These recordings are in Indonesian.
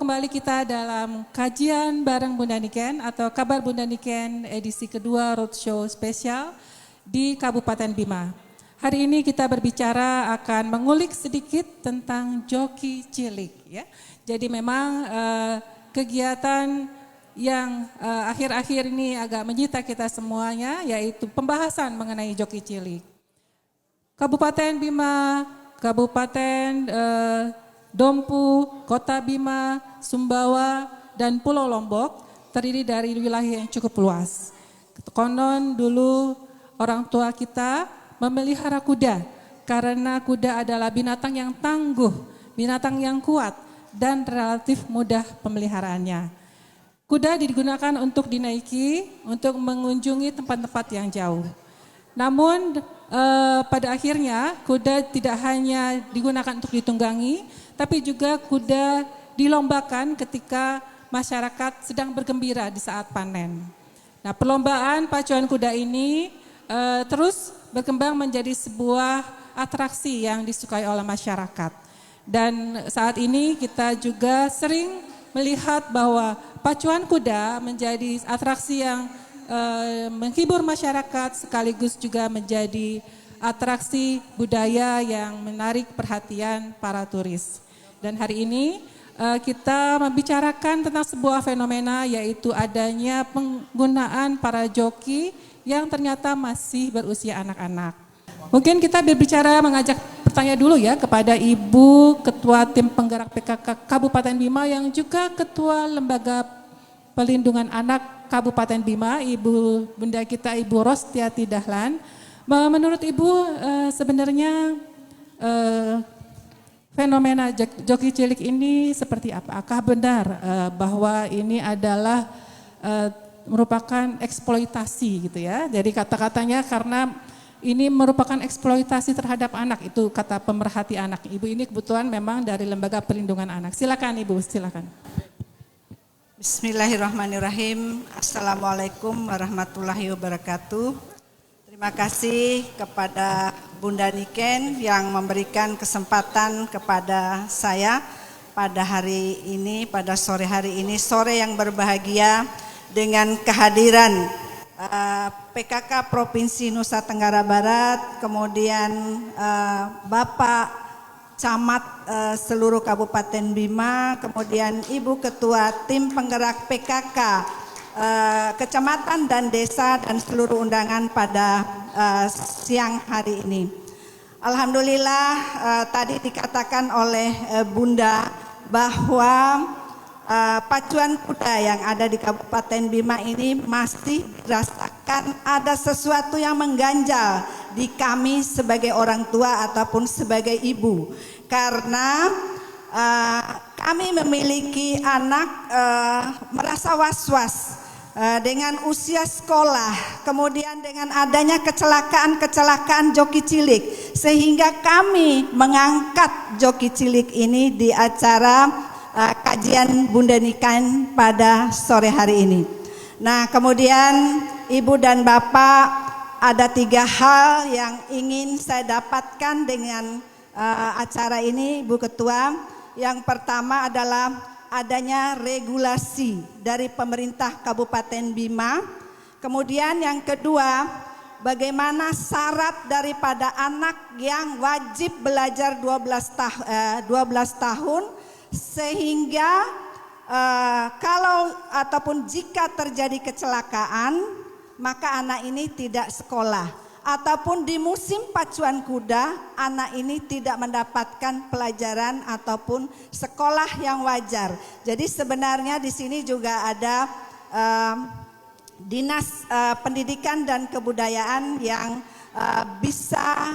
kembali kita dalam kajian bareng Bunda Niken atau Kabar Bunda Niken edisi kedua roadshow spesial di Kabupaten Bima. Hari ini kita berbicara akan mengulik sedikit tentang joki cilik ya. Jadi memang kegiatan yang akhir-akhir ini agak menyita kita semuanya yaitu pembahasan mengenai joki cilik. Kabupaten Bima, Kabupaten Dompu, Kota Bima, Sumbawa, dan Pulau Lombok terdiri dari wilayah yang cukup luas. Konon dulu orang tua kita memelihara kuda karena kuda adalah binatang yang tangguh, binatang yang kuat dan relatif mudah pemeliharaannya. Kuda digunakan untuk dinaiki, untuk mengunjungi tempat-tempat yang jauh. Namun pada akhirnya kuda tidak hanya digunakan untuk ditunggangi, tapi juga kuda dilombakan ketika masyarakat sedang bergembira di saat panen. Nah, perlombaan pacuan kuda ini terus berkembang menjadi sebuah atraksi yang disukai oleh masyarakat. Dan saat ini kita juga sering melihat bahwa pacuan kuda menjadi atraksi yang menghibur masyarakat sekaligus juga menjadi atraksi budaya yang menarik perhatian para turis. Dan hari ini kita membicarakan tentang sebuah fenomena yaitu adanya penggunaan para joki yang ternyata masih berusia anak-anak. Mungkin kita berbicara mengajak bertanya dulu ya kepada Ibu Ketua Tim Penggerak PKK Kabupaten Bima yang juga Ketua Lembaga Pelindungan Anak Kabupaten Bima, Ibu Bunda kita Ibu Rostiati Dahlan. Menurut Ibu sebenarnya fenomena joki cilik ini seperti apa? Apakah benar bahwa ini adalah merupakan eksploitasi gitu ya? Jadi kata-katanya karena ini merupakan eksploitasi terhadap anak, itu kata pemerhati anak. Ibu ini kebetulan memang dari Lembaga Perlindungan Anak. Silakan Ibu, silakan. Bismillahirrahmanirrahim. Assalamualaikum warahmatullahi wabarakatuh. Terima kasih kepada Bunda Niken yang memberikan kesempatan kepada saya pada hari ini, pada sore hari ini, sore yang berbahagia dengan kehadiran PKK Provinsi Nusa Tenggara Barat, kemudian Bapak Camat seluruh Kabupaten Bima, kemudian Ibu Ketua Tim Penggerak PKK Kecamatan dan Desa dan seluruh undangan pada siang hari ini. Alhamdulillah tadi dikatakan oleh Bunda bahwa pacuan kuda yang ada di Kabupaten Bima ini masih dirasakan ada sesuatu yang mengganjal di kami sebagai orang tua ataupun sebagai ibu, karena kami memiliki anak merasa was-was dengan usia sekolah, kemudian dengan adanya kecelakaan joki cilik, sehingga kami mengangkat joki cilik ini di acara kajian Bunda Niken pada sore hari ini. Nah, kemudian Ibu dan Bapak, ada 3 hal yang ingin saya dapatkan dengan acara ini, Bu Ketua. Yang pertama adalah adanya regulasi dari pemerintah Kabupaten Bima. Kemudian yang kedua, bagaimana syarat daripada anak yang wajib belajar 12 tahun sehingga kalau ataupun jika terjadi kecelakaan maka anak ini tidak sekolah, ataupun di musim pacuan kuda anak ini tidak mendapatkan pelajaran ataupun sekolah yang wajar. Jadi sebenarnya di sini juga ada Dinas Pendidikan dan Kebudayaan yang bisa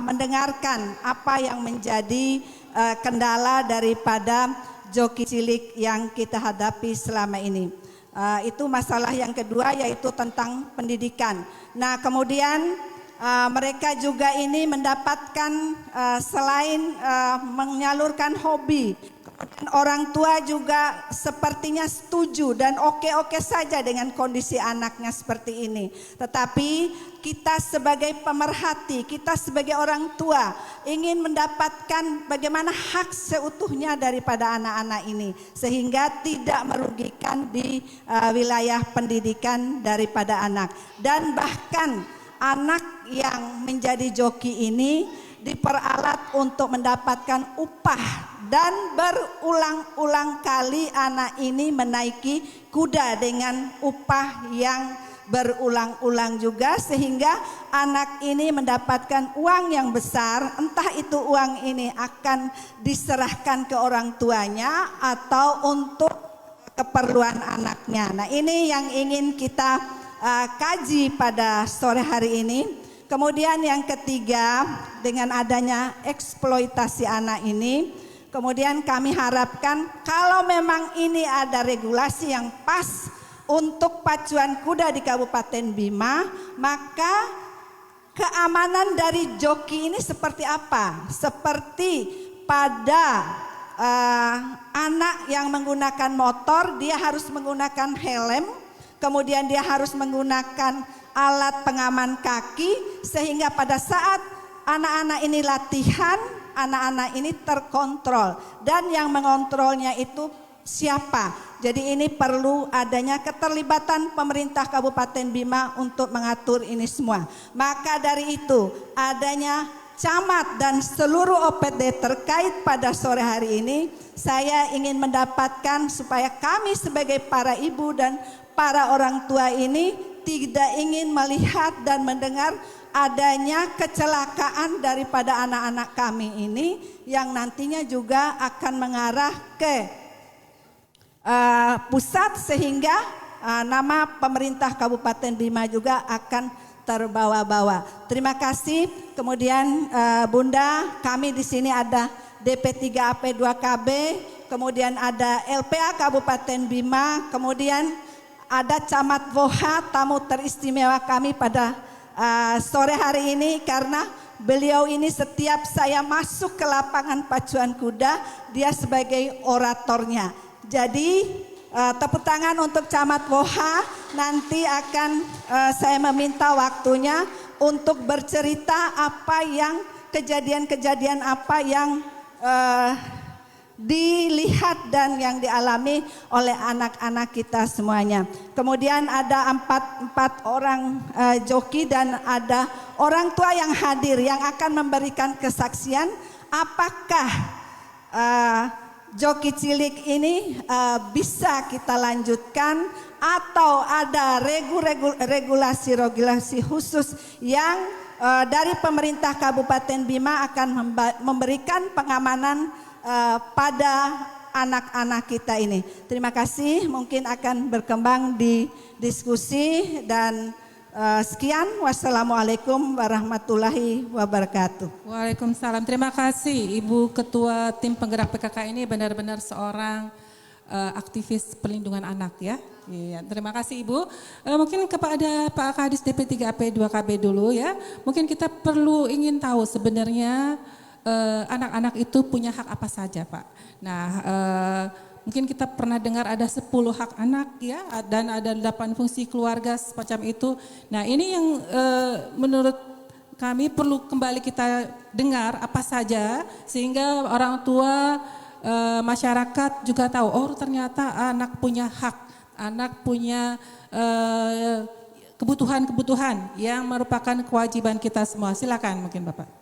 mendengarkan apa yang menjadi kendala daripada joki cilik yang kita hadapi selama ini. Itu masalah yang kedua, yaitu tentang pendidikan. Nah, kemudian mereka juga ini mendapatkan selain menyalurkan hobi Orang tua juga sepertinya setuju dan oke-oke saja dengan kondisi anaknya seperti ini. Tetapi kita sebagai pemerhati, kita sebagai orang tua ingin mendapatkan bagaimana hak seutuhnya daripada anak-anak ini. Sehingga tidak merugikan di wilayah pendidikan daripada anak. Dan bahkan anak yang menjadi joki ini diperalat untuk mendapatkan upah. Dan berulang-ulang kali anak ini menaiki kuda dengan upah yang berulang-ulang juga, sehingga anak ini mendapatkan uang yang besar. Entah itu uang ini akan diserahkan ke orang tuanya atau untuk keperluan anaknya. Nah, ini yang ingin kita kaji pada sore hari ini. Kemudian yang ketiga, dengan adanya eksploitasi anak ini, kemudian kami harapkan kalau memang ini ada regulasi yang pas untuk pacuan kuda di Kabupaten Bima, maka keamanan dari joki ini seperti apa? Seperti pada anak yang menggunakan motor, dia harus menggunakan helm, kemudian dia harus menggunakan alat pengaman kaki, sehingga pada saat anak-anak ini latihan, anak-anak ini terkontrol, dan yang mengontrolnya itu siapa? Jadi ini perlu adanya keterlibatan pemerintah Kabupaten Bima untuk mengatur ini semua. Maka dari itu adanya camat dan seluruh OPD terkait pada sore hari ini, saya ingin mendapatkan supaya kami sebagai para ibu dan para orang tua ini tidak ingin melihat dan mendengar adanya kecelakaan daripada anak-anak kami ini yang nantinya juga akan mengarah ke pusat, sehingga nama pemerintah Kabupaten Bima juga akan terbawa-bawa. Terima kasih. Kemudian Bunda, kami di sini ada DP3AP2KB, kemudian ada LPA Kabupaten Bima, kemudian ada Camat Woha, tamu teristimewa kami pada sore hari ini, karena beliau ini setiap saya masuk ke lapangan pacuan kuda, dia sebagai oratornya. Jadi tepuk tangan untuk Camat Woha. Nanti akan saya meminta waktunya untuk bercerita apa yang kejadian-kejadian apa yang dilihat dan yang dialami oleh anak-anak kita semuanya. Kemudian ada empat orang joki dan ada orang tua yang hadir yang akan memberikan kesaksian apakah joki cilik ini bisa kita lanjutkan atau ada regulasi khusus yang dari pemerintah Kabupaten Bima akan memberikan pengamanan pada anak-anak kita ini. Terima kasih, mungkin akan berkembang di diskusi dan sekian. Wassalamualaikum warahmatullahi wabarakatuh. Waalaikumsalam. Terima kasih Ibu Ketua Tim Penggerak PKK ini benar-benar seorang aktivis perlindungan anak ya. Iya, terima kasih Ibu. Mungkin kepada Pak Kadis DP3AP2KB dulu ya. Mungkin kita perlu ingin tahu sebenarnya anak-anak itu punya hak apa saja Pak. Nah mungkin kita pernah dengar ada 10 hak anak ya, dan ada 8 fungsi keluarga semacam itu. Nah ini yang menurut kami perlu kembali kita dengar apa saja, sehingga orang tua masyarakat juga tahu, oh ternyata anak punya hak, anak punya kebutuhan-kebutuhan yang merupakan kewajiban kita semua. Silakan mungkin Bapak.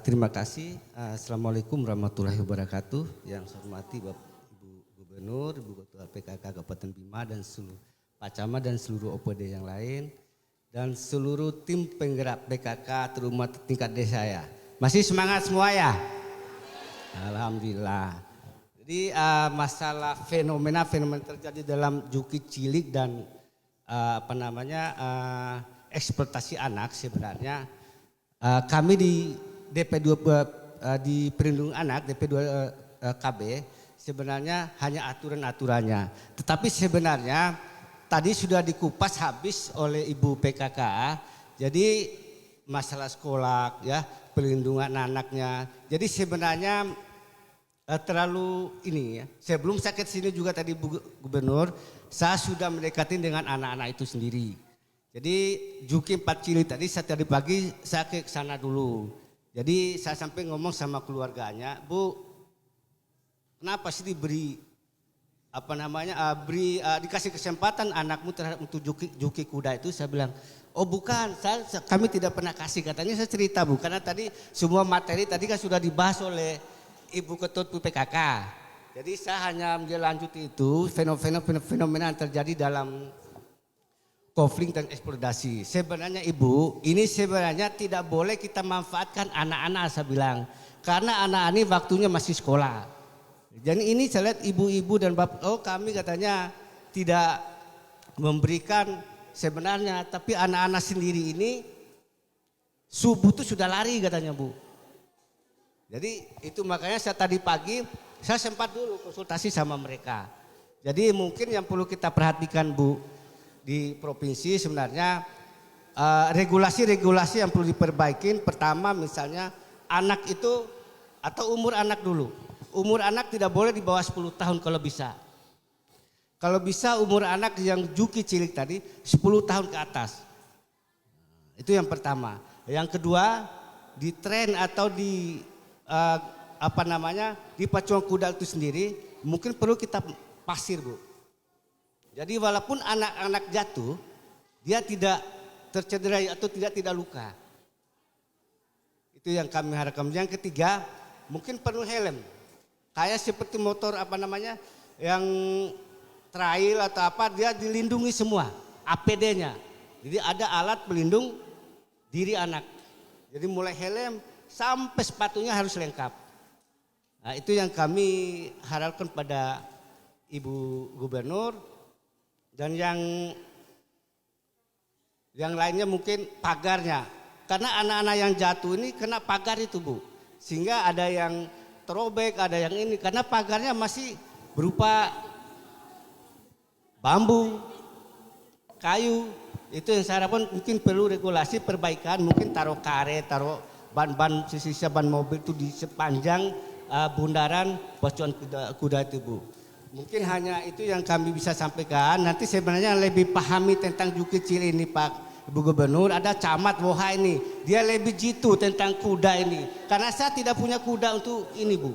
Terima kasih. Assalamualaikum warahmatullahi wabarakatuh. Yang saya hormati Bapak Ibu Gubernur, Ibu Ketua PKK Kabupaten Bima dan seluruh Pak Camat dan seluruh OPD yang lain dan seluruh tim penggerak PKK terutama tingkat desa ya. Masih semangat semua ya? Alhamdulillah. Jadi masalah fenomena terjadi dalam joki cilik dan eksploitasi anak sebenarnya kami di DP2 di perlindungan anak DP2KB sebenarnya hanya aturan-aturannya. Tetapi sebenarnya tadi sudah dikupas habis oleh Ibu PKK. Jadi masalah sekolah ya, perlindungan anaknya. Jadi sebenarnya terlalu ini ya. Sebelum saya ke sini juga tadi Bu Gubernur, saya sudah mendekati dengan anak-anak itu sendiri. Jadi Juki 4 Cili tadi saya tadi pagi saya ke sana dulu. Jadi saya sampai ngomong sama keluarganya, Bu, kenapa sih diberi dikasih kesempatan anakmu terhadap untuk juki kuda itu? Saya bilang, oh bukan, kami tidak pernah kasih. Katanya saya cerita Bu, karena tadi semua materi tadi kan sudah dibahas oleh Ibu Ketut PKK. Jadi saya hanya melanjuti itu fenomena yang terjadi dalam konflik dan eksploitasi. Sebenarnya Ibu, ini sebenarnya tidak boleh kita manfaatkan anak-anak, saya bilang. Karena anak ini waktunya masih sekolah. Jadi ini saya lihat ibu-ibu dan bapak, kami katanya tidak memberikan sebenarnya, tapi anak-anak sendiri ini subuh itu sudah lari katanya Bu. Jadi itu makanya saya tadi pagi saya sempat dulu konsultasi sama mereka. Jadi mungkin yang perlu kita perhatikan Bu di provinsi sebenarnya regulasi-regulasi yang perlu diperbaikin. Pertama misalnya anak itu atau umur anak dulu. Umur anak tidak boleh di bawah 10 tahun kalau bisa. Kalau bisa umur anak yang juki cilik tadi 10 tahun ke atas. Itu yang pertama. Yang kedua, di tren atau di di pacuan kuda itu sendiri mungkin perlu kita pasir Bu. Jadi walaupun anak-anak jatuh, dia tidak tercederai atau tidak luka. Itu yang kami harapkan. Yang ketiga, mungkin perlu helm. Kayak seperti motor yang trail atau apa, dia dilindungi semua APD-nya. Jadi ada alat pelindung diri anak. Jadi mulai helm sampai sepatunya harus lengkap. Nah, itu yang kami harapkan pada Ibu Gubernur. Dan yang lainnya mungkin pagarnya. Karena anak-anak yang jatuh ini kena pagar itu Bu. Sehingga ada yang terobek, ada yang ini karena pagarnya masih berupa bambu, kayu. Itu yang saya harapkan mungkin perlu regulasi perbaikan, mungkin taruh karet, taruh ban sisa ban mobil itu di sepanjang bundaran pacuan kuda itu Bu. Mungkin hanya itu yang kami bisa sampaikan. Nanti sebenarnya lebih pahami tentang juki cilik ini Pak Ibu Gubernur, ada camat Woha ini, dia lebih jitu tentang kuda ini. Karena saya tidak punya kuda untuk ini Bu.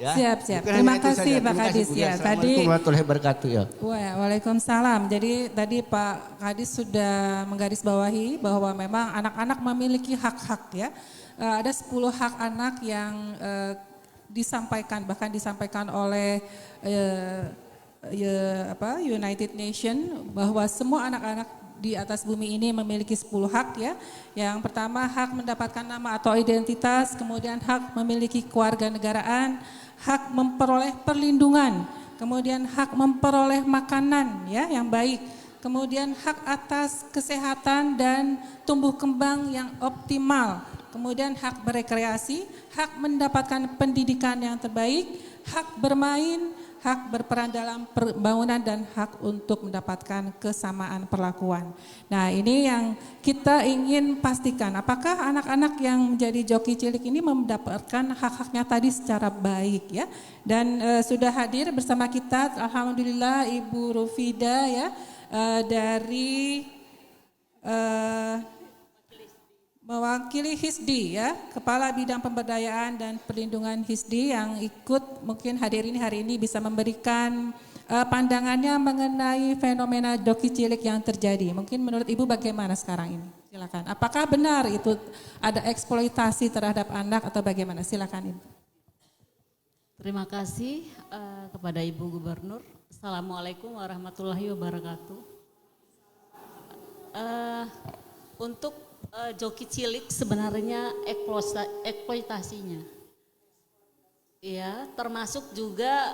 Ya. Siap. Terima kasih Pak Kadis ya. Tadi warahmatullahi wabarakatuh ya. Waalaikumsalam. Jadi tadi Pak Kadis sudah menggarisbawahi bahwa memang anak-anak memiliki hak-hak ya. Ada 10 hak anak yang bahkan disampaikan oleh United Nation bahwa semua anak-anak di atas bumi ini memiliki 10 hak ya. Yang pertama hak mendapatkan nama atau identitas, kemudian hak memiliki kewarganegaraan, hak memperoleh perlindungan, kemudian hak memperoleh makanan ya yang baik, kemudian hak atas kesehatan dan tumbuh kembang yang optimal, kemudian hak berekreasi, hak mendapatkan pendidikan yang terbaik, hak bermain, hak berperan dalam pembangunan dan hak untuk mendapatkan kesamaan perlakuan. Nah ini yang kita ingin pastikan, apakah anak-anak yang menjadi joki cilik ini mendapatkan hak-haknya tadi secara baik ya. Dan sudah hadir bersama kita alhamdulillah Ibu Rufida ya dari mewakili HISDI ya, Kepala Bidang Pemberdayaan dan Perlindungan HISDI yang ikut mungkin hari ini bisa memberikan pandangannya mengenai fenomena joki cilik yang terjadi. Mungkin menurut Ibu bagaimana sekarang ini? Silakan. Apakah benar itu ada eksploitasi terhadap anak atau bagaimana? Silakan Ibu. Terima kasih kepada Ibu Gubernur. Assalamualaikum warahmatullahi wabarakatuh. Untuk joki cilik sebenarnya eksploitasinya, ya termasuk juga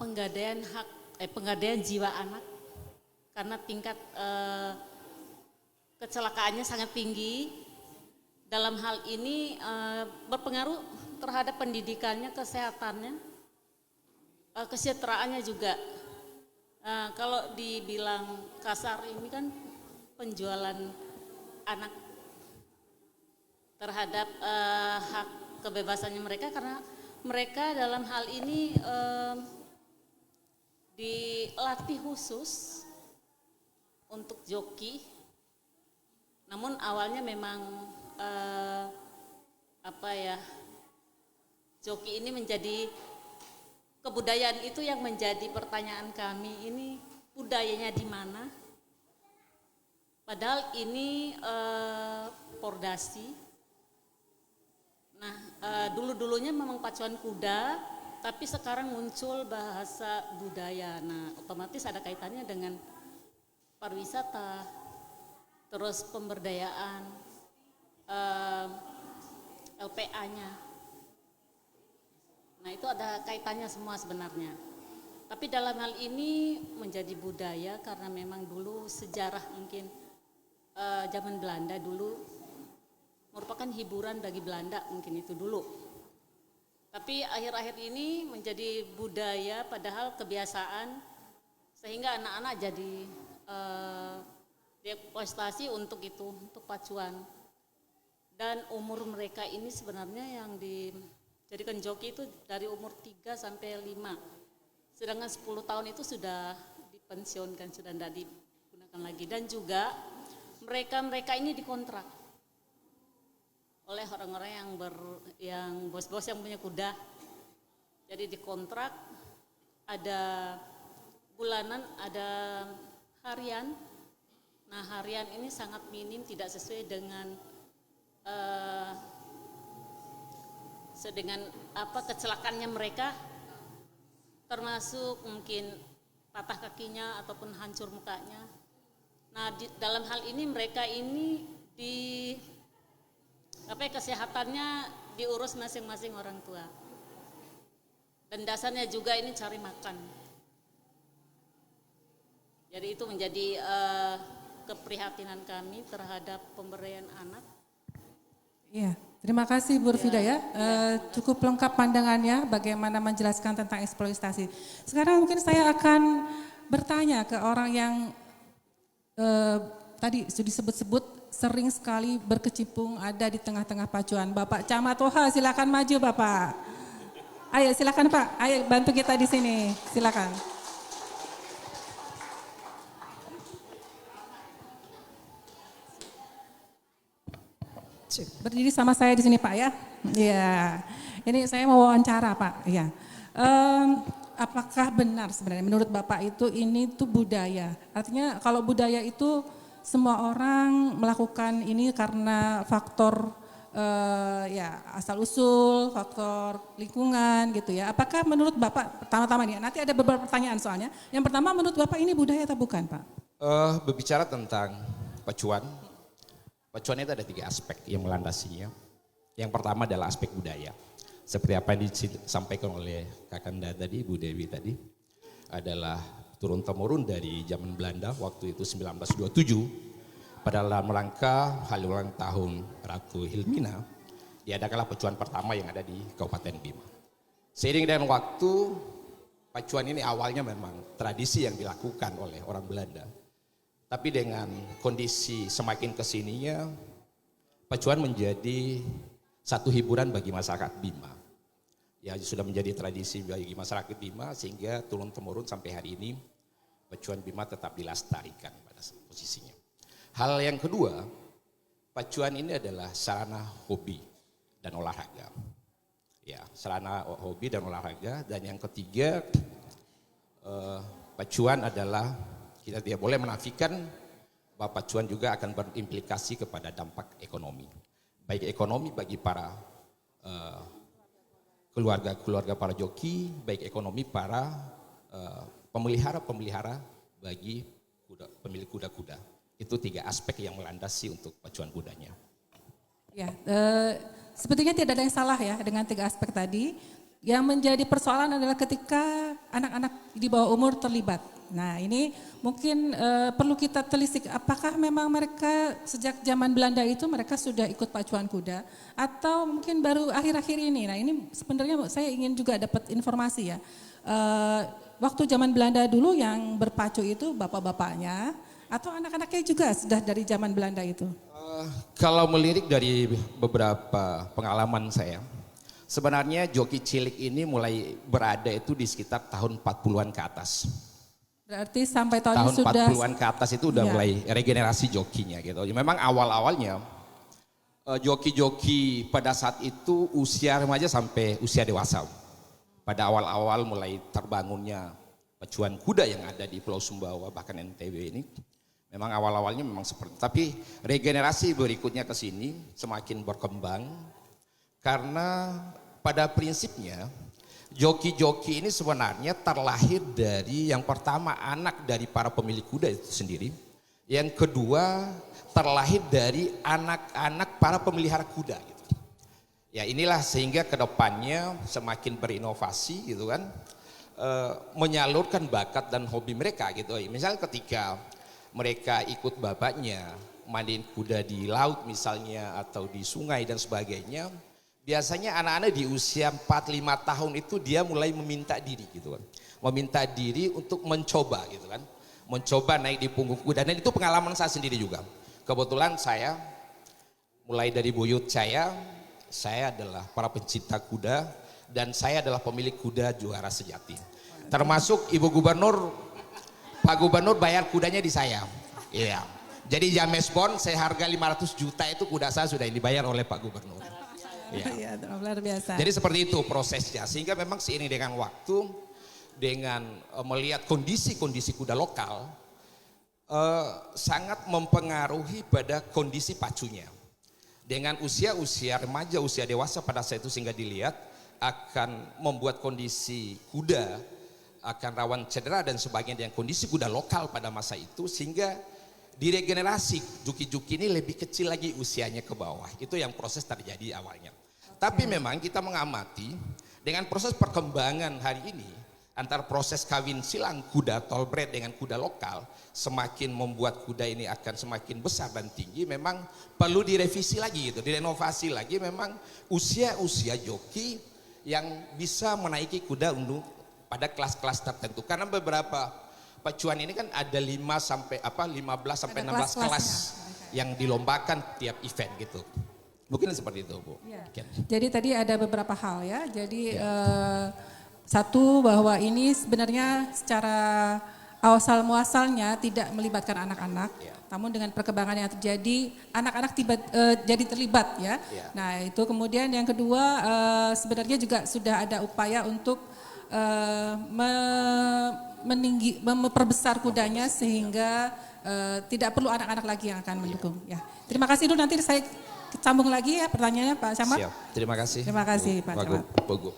penggadaian jiwa anak karena tingkat kecelakaannya sangat tinggi. Dalam hal ini berpengaruh terhadap pendidikannya, kesehatannya, kesejahteraannya juga. Kalau dibilang kasar ini kan penjualan anak terhadap hak kebebasannya mereka, karena mereka dalam hal ini dilatih khusus untuk joki. Namun awalnya memang joki ini menjadi kebudayaan, itu yang menjadi pertanyaan kami, ini budayanya di mana? Padahal ini pordasi. Nah, dulu-dulunya memang pacuan kuda, tapi sekarang muncul bahasa budaya. Nah, otomatis ada kaitannya dengan pariwisata, terus pemberdayaan, LPA-nya. Nah, itu ada kaitannya semua sebenarnya. Tapi dalam hal ini menjadi budaya karena memang dulu sejarah mungkin zaman Belanda dulu merupakan hiburan bagi Belanda, mungkin itu dulu. Tapi akhir-akhir ini menjadi budaya padahal kebiasaan, sehingga anak-anak jadi dieksploitasi untuk itu, untuk pacuan. Dan umur mereka ini sebenarnya yang dijadikan joki itu dari umur 3 sampai 5. Sedangkan 10 tahun itu sudah dipensiunkan, sudah tidak digunakan lagi. Dan juga mereka ini dikontrak oleh orang-orang yang bos-bos yang punya kuda. Jadi dikontrak, ada bulanan, ada harian. Nah, harian ini sangat minim, tidak sesuai dengan kecelakaannya mereka, termasuk mungkin patah kakinya ataupun hancur mukanya. Nah, dalam hal ini mereka ini kesehatannya diurus masing-masing orang tua. Dan dasarnya juga ini cari makan. Jadi itu menjadi keprihatinan kami terhadap pemberdayaan anak. Iya, terima kasih Bu Rufida ya. Cukup lengkap pandangannya bagaimana menjelaskan tentang eksploitasi. Sekarang mungkin saya akan bertanya ke orang yang tadi sudah disebut-sebut sering sekali berkecimpung ada di tengah-tengah pacuan. Bapak Camat Toha, silakan maju Bapak. Ayo silakan Pak, ayo bantu kita di sini, silakan. Berdiri sama saya di sini Pak ya. Iya, ini saya mau wawancara Pak. Iya. Apakah benar sebenarnya menurut Bapak itu ini tuh budaya? Artinya kalau budaya itu semua orang melakukan ini karena faktor asal usul, faktor lingkungan gitu ya. Apakah menurut Bapak, pertama-tama nih, nanti ada beberapa pertanyaan soalnya. Yang pertama menurut Bapak ini budaya atau bukan Pak? Berbicara tentang pacuan itu ada 3 aspek yang melandasinya. Yang pertama adalah aspek budaya. Seperti apa yang disampaikan oleh Kakanda tadi, Bu Dewi tadi, adalah turun-temurun dari zaman Belanda waktu itu 1927. Pada dalam rangka hari ulang tahun Ratu Wilhelmina, diadakanlah pacuan pertama yang ada di Kabupaten Bima. Seiring dengan waktu, pacuan ini awalnya memang tradisi yang dilakukan oleh orang Belanda. Tapi dengan kondisi semakin kesininya, pacuan menjadi satu hiburan bagi masyarakat Bima. Ya sudah menjadi tradisi bagi masyarakat Bima sehingga turun-temurun sampai hari ini pacuan Bima tetap dilestarikan pada posisinya. Hal yang kedua, pacuan ini adalah sarana hobi dan olahraga. Ya, sarana hobi dan olahraga. Dan yang ketiga, pacuan adalah kita tidak boleh menafikan bahwa pacuan juga akan berimplikasi kepada dampak ekonomi. Baik ekonomi bagi para keluarga para joki, baik ekonomi para pemelihara bagi pemilik kuda-kuda. Itu 3 aspek yang melandasi untuk pacuan kudanya. Ya, sepertinya tidak ada yang salah ya dengan 3 aspek tadi. Yang menjadi persoalan adalah ketika anak-anak di bawah umur terlibat. Nah ini mungkin perlu kita telisik apakah memang mereka sejak zaman Belanda itu mereka sudah ikut pacuan kuda atau mungkin baru akhir-akhir ini. Nah ini sebenarnya saya ingin juga dapat informasi ya. waktu zaman Belanda dulu yang berpacu itu bapak-bapaknya atau anak-anaknya juga sudah dari zaman Belanda itu? Kalau melirik dari beberapa pengalaman saya, sebenarnya joki cilik ini mulai berada itu di sekitar tahun 40-an ke atas. Berarti sampai tahun Tahun sudah 40-an ke atas itu udah Iya. mulai regenerasi jokinya gitu. Memang awal-awalnya joki-joki pada saat itu usia remaja sampai usia dewasa. Pada awal-awal mulai terbangunnya pacuan kuda yang ada di Pulau Sumbawa bahkan NTB ini. Memang awal-awalnya memang seperti, tapi regenerasi berikutnya ke sini semakin berkembang karena pada prinsipnya joki-joki ini sebenarnya terlahir dari yang pertama anak dari para pemilik kuda itu sendiri, yang kedua terlahir dari anak-anak para pemelihara kuda gitu. Ya inilah sehingga kedepannya semakin berinovasi gitu kan, menyalurkan bakat dan hobi mereka gitu. Misalnya ketika mereka ikut bapaknya mandiin kuda di laut misalnya atau di sungai dan sebagainya, biasanya anak-anak di usia 4-5 tahun itu dia mulai meminta diri gitu kan. Meminta diri untuk mencoba gitu kan. Mencoba naik di punggung kuda, dan itu pengalaman saya sendiri juga. Kebetulan saya mulai dari buyut saya adalah para pencinta kuda dan saya adalah pemilik kuda juara sejati. Termasuk Ibu Gubernur, Pak Gubernur bayar kudanya di saya. Iya. Jadi James Bond seharga 500 juta itu kuda saya sudah dibayar oleh Pak Gubernur. Iya, luar biasa. Jadi seperti itu prosesnya, sehingga memang seiring dengan waktu, dengan melihat kondisi-kondisi kuda lokal, sangat mempengaruhi pada kondisi pacunya. Dengan usia-usia remaja, usia dewasa pada saat itu sehingga dilihat akan membuat kondisi kuda akan rawan cedera dan sebagainya dengan kondisi kuda lokal pada masa itu, sehingga diregenerasi juki-juki ini lebih kecil lagi usianya ke bawah. Itu yang proses terjadi awalnya. Tapi memang kita mengamati dengan proses perkembangan hari ini antara proses kawin silang kuda tolbred dengan kuda lokal, semakin membuat kuda ini akan semakin besar dan tinggi. Memang perlu direvisi lagi gitu, direnovasi lagi memang usia-usia joki yang bisa menaiki kuda untuk pada kelas-kelas tertentu. Karena beberapa pacuan ini kan ada 15 sampai 16 kelas yang dilombakan tiap event gitu. Mungkin seperti itu, Bu. Ya. Jadi tadi ada beberapa hal ya. Jadi satu, bahwa ini sebenarnya secara asal muasalnya tidak melibatkan anak-anak, namun dengan perkembangan yang terjadi anak-anak jadi terlibat ya. Nah itu kemudian yang kedua, sebenarnya juga sudah ada upaya untuk memperbesar kudanya sehingga tidak perlu anak-anak lagi yang akan mendukung. Ya, terima kasih dulu, nanti saya sambung lagi ya pertanyaannya Pak Camat. Siap, terima kasih. Terima kasih Pak Camat. Bagus.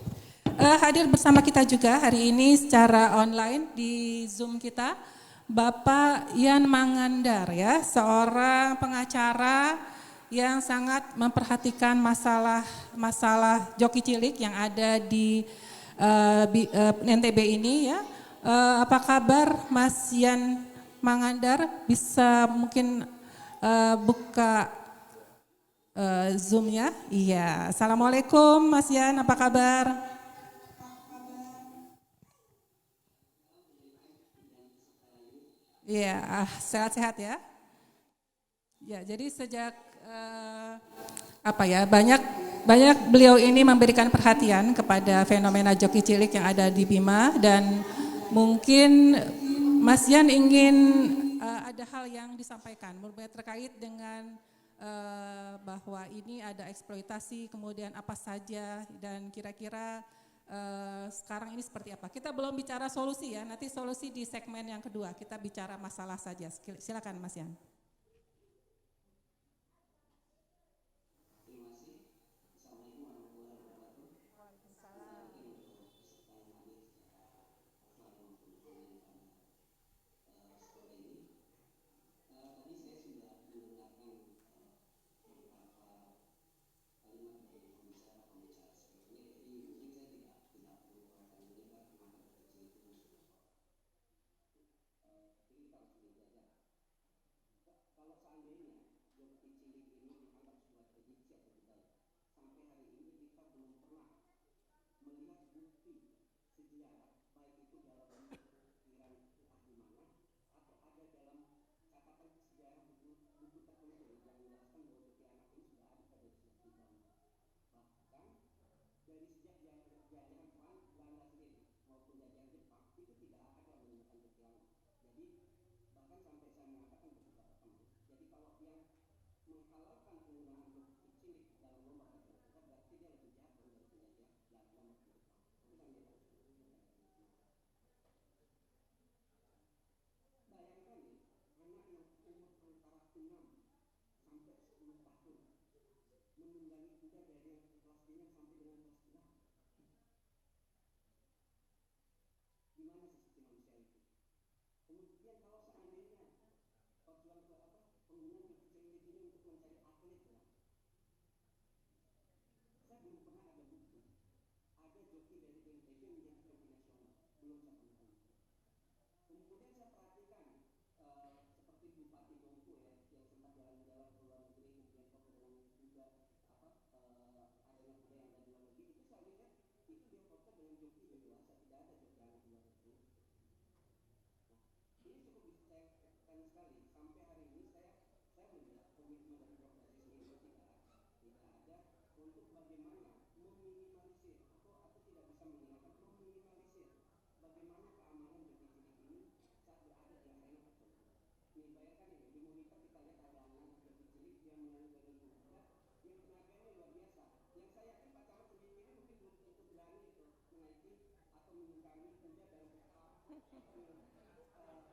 Hadir bersama kita juga hari ini secara online di Zoom kita Bapak Ian Mangandar ya, seorang pengacara yang sangat memperhatikan masalah joki cilik yang ada di NTB ini ya. Apa kabar Mas Ian Mangandar? Bisa mungkin buka Zoom-nya? Iya. Assalamualaikum Mas Ian, apa kabar? Iya, sehat-sehat ya. Ya, jadi sejak banyak beliau ini memberikan perhatian kepada fenomena joki cilik yang ada di Bima, dan mungkin Mas Yan ingin ada hal yang disampaikan terkait dengan bahwa ini ada eksploitasi, kemudian apa saja, dan kira-kira sekarang ini seperti apa. Kita belum bicara solusi ya, nanti solusi di segmen yang kedua, kita bicara masalah saja. Silakan Mas Yan.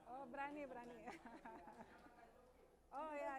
Oh, berani. Oh ya.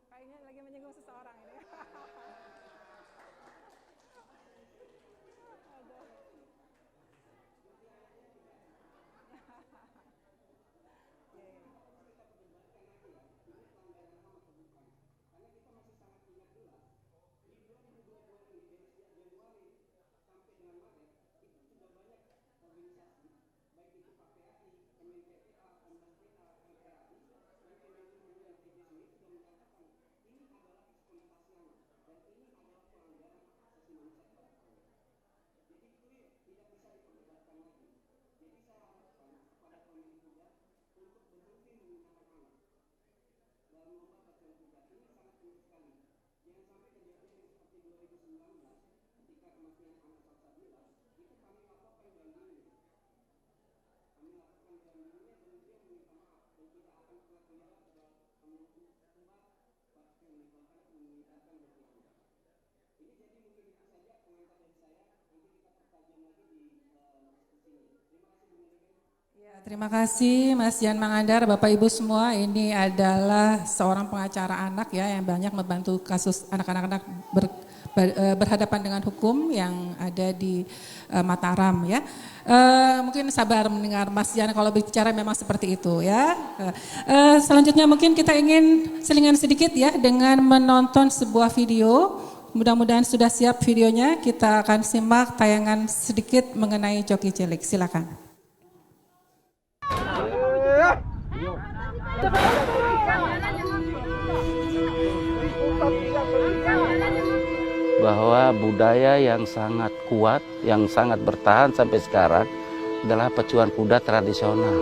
Kayaknya lagi menyinggung seseorang ini. Terima kasih Mas Jan Mangandar, Bapak Ibu semua. Ini adalah seorang pengacara anak ya yang banyak membantu kasus anak-anak berhadapan dengan hukum yang ada di Mataram ya. Mungkin sabar mendengar Mas Jan kalau bicara memang seperti itu ya. Selanjutnya mungkin kita ingin selingan sedikit ya dengan menonton sebuah video. Mudah-mudahan sudah siap videonya. Kita akan simak tayangan sedikit mengenai joki cilik. Silakan. bahwa budaya yang sangat kuat, yang sangat bertahan sampai sekarang adalah pacuan kuda tradisional.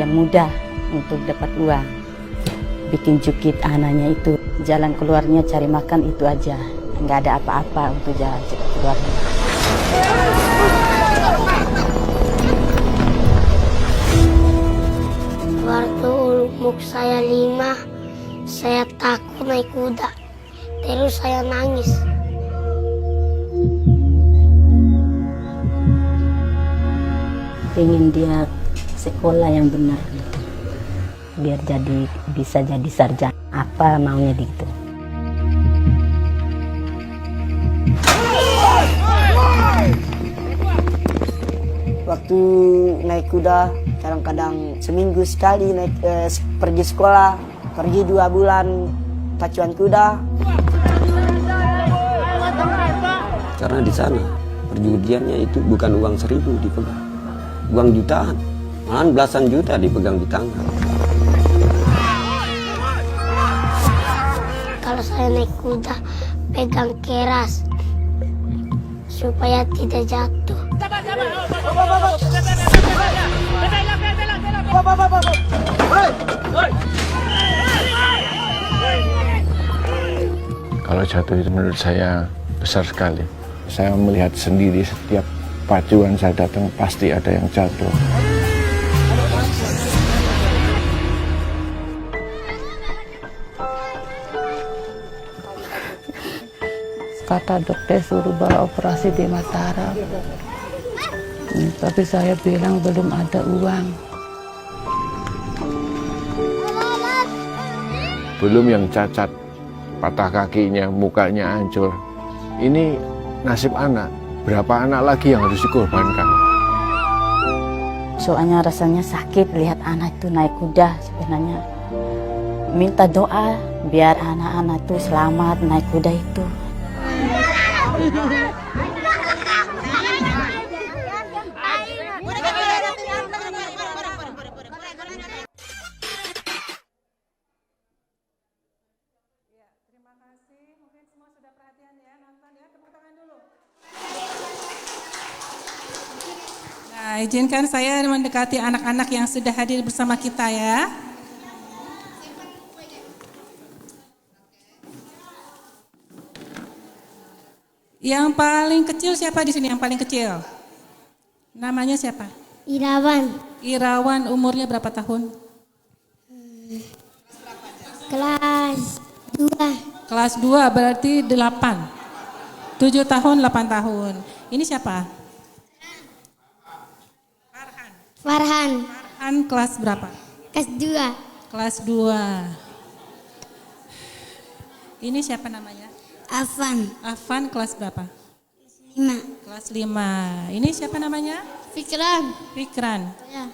Yang mudah untuk dapat uang, bikin cukit anaknya itu, jalan keluarnya cari makan itu aja, nggak ada apa-apa untuk jalan keluarnya. Waktu umur saya 5, saya takut naik kuda, terus saya nangis. Pengen dia sekolah yang benar gitu, biar bisa jadi sarjana, apa maunya gitu. Waktu naik kuda kadang-kadang seminggu sekali pergi sekolah, pergi 2 bulan pacuan kuda. Karena di sana perjudiannya itu bukan uang 1.000 dipegang, uang jutaan, malahan belasan juta dipegang di tangan. Kalau saya naik kuda, pegang keras supaya tidak jatuh. Kalau jatuh itu menurut saya besar sekali. Saya melihat sendiri setiap pacuan saya datang pasti ada yang jatuh. Kata dokter suruh bawa operasi di Mataram. Tapi saya bilang belum ada uang. Belum yang cacat, patah kakinya, mukanya hancur. Ini nasib anak. Berapa anak lagi yang harus dikorbankan? Soalnya rasanya sakit lihat anak itu naik kuda sebenarnya. Minta doa biar anak-anak itu selamat naik kuda itu. Nah, izinkan saya mendekati anak-anak yang sudah hadir bersama kita ya. Yang paling kecil siapa di sini yang paling kecil? Namanya siapa? Irawan. Irawan umurnya berapa tahun? Kelas 2. Kelas 2 berarti 8. 7 tahun, 8 tahun. Ini siapa? Farhan. Farhan kelas berapa? Kelas 2. Kelas 2. Ini siapa namanya? Afan. Afan kelas berapa? 5. Kelas 5. Ini siapa namanya? Fikran. Fikran. Ya.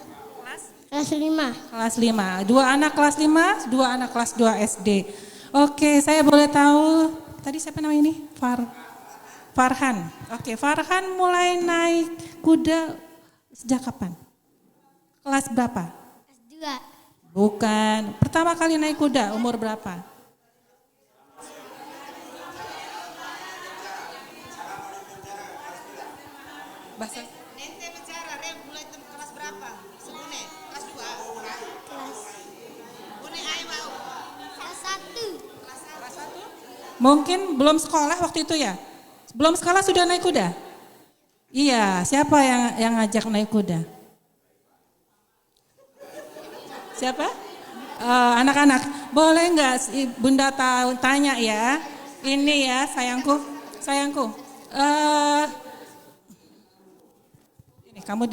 Kelas 5. Kelas 5. 2 anak kelas 5, 2 anak kelas 2 SD. Oke, saya boleh tahu tadi siapa namanya ini? Farhan. Oke, Farhan mulai naik kuda sejak kapan? Kelas berapa? Kelas 2. Bukan. Pertama kali naik kuda umur berapa? Bahasa Nente bicara, mulai kelas berapa? Sebune, kelas 2. Kelas. Bune ayo mau. Kelas 1. Kelas 1. Mungkin belum sekolah waktu itu ya? Belum sekolah sudah naik kuda? Iya, siapa yang ngajak naik kuda? Siapa? Anak-anak, boleh nggak Bunda tanya ya? Ini ya sayangku. Ini kamu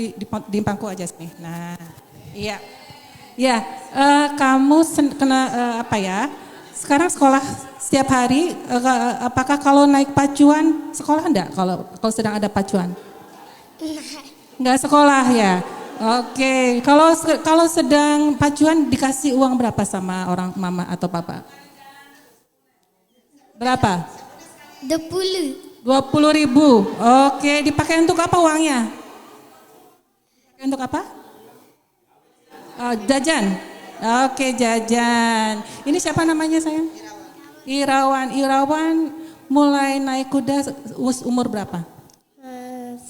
di pangku aja sini. Nah, iya. Ya, kamu apa ya? Sekarang sekolah setiap hari, apakah kalau naik pacuan sekolah enggak kalau sedang ada pacuan? Enggak sekolah ya? Oke, kalau sedang pacuan dikasih uang berapa sama orang mama atau papa? Berapa? 20. 20.000. Oke, dipakai untuk apa uangnya? Untuk apa? Jajan. Oke, Jajan. Ini siapa namanya sayang? Irawan. Irawan mulai naik kuda umur berapa? 1.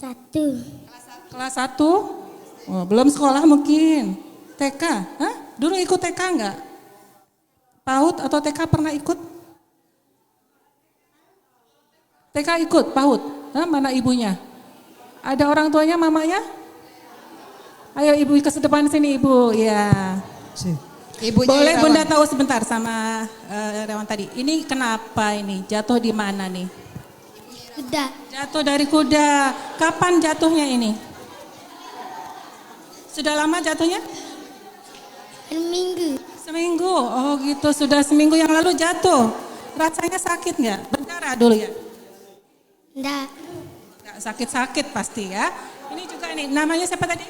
Kelas 1? Oh, belum sekolah mungkin. TK? Hah? Dulu ikut TK enggak? PAUD atau TK pernah ikut? TK ikut, PAUD. Hah? Mana ibunya? Ada orang tuanya, mamanya? Ayo ibu ke depan sini ibu. Ya. Ibunya boleh Irawan. Bunda tahu sebentar sama Irawan tadi. Ini kenapa ini? Jatuh di mana nih? Kuda. Jatuh dari kuda. Kapan jatuhnya ini? Sudah lama jatuhnya? Seminggu. Seminggu. Oh gitu. Sudah seminggu yang lalu jatuh. Rasanya sakit nggak? Berdarah dulu ya? Enggak. Nggak sakit-sakit pasti ya. Ini juga ini. Namanya siapa tadi?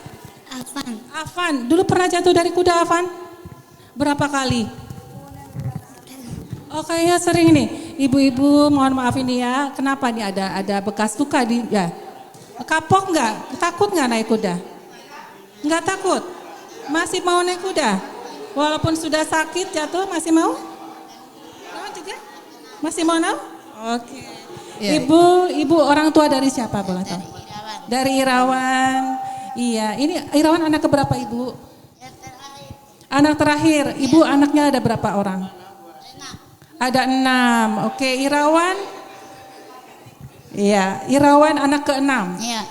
Afan. Afan. Dulu pernah jatuh dari kuda Afan? Berapa kali? Oh kayaknya sering nih. Ibu-ibu mohon maaf ini ya. Kenapa nih ada bekas luka di ya? Kapok nggak? Takut nggak naik kuda? Nggak takut? Masih mau naik kuda? Walaupun sudah sakit jatuh masih mau? Mau juga? Masih mau naik? Oke. Ya. Ibu orang tua dari siapa boleh tahu? Dari Irawan. Iya, ini Irawan anak keberapa ibu? Anak terakhir. Ibu anaknya ada berapa orang? Ada 6. Oke, Irawan. Iya, Irawan anak ke-6. Iya.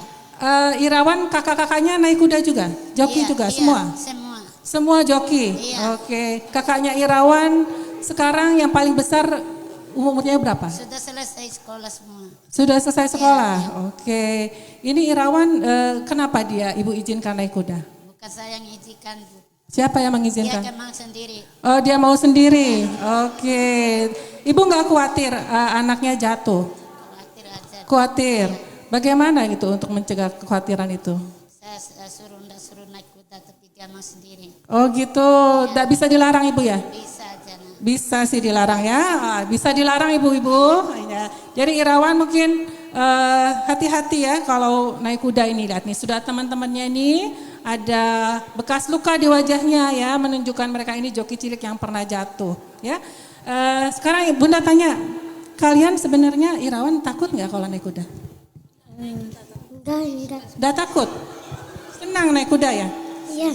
Irawan kakak-kakaknya naik kuda juga? Joki juga semua? Semua. Semua joki? Iya. Oke, kakaknya Irawan sekarang yang paling besar umurnya berapa? Sudah selesai sekolah semua. Sudah selesai sekolah? Iya. Oke. Ini Irawan kenapa dia ibu izinkan naik kuda? Bukan saya yang izinkan, Bu. Siapa yang Dia mengizinkan? kemang sendiri. Oh dia mau sendiri? Oke. Ibu nggak khawatir anaknya jatuh? Khawatir aja. Khawatir. Bagaimana gitu untuk mencegah kekhawatiran itu? Saya suruh naik kuda tapi dia mau sendiri. Oh gitu, tidak bisa dilarang ibu ya? Bisa aja. Nah. Bisa sih dilarang ya, bisa dilarang ibu-ibu. Ya. Jadi Irawan mungkin hati-hati ya kalau naik kuda ini. Lihat nih sudah teman-temannya ini ada bekas luka di wajahnya ya, menunjukkan mereka ini joki cilik yang pernah jatuh. Ya. Sekarang Bunda tanya, kalian sebenarnya Irawan takut nggak kalau naik kuda? Enggak. Udah takut? Senang naik kuda ya? Iya.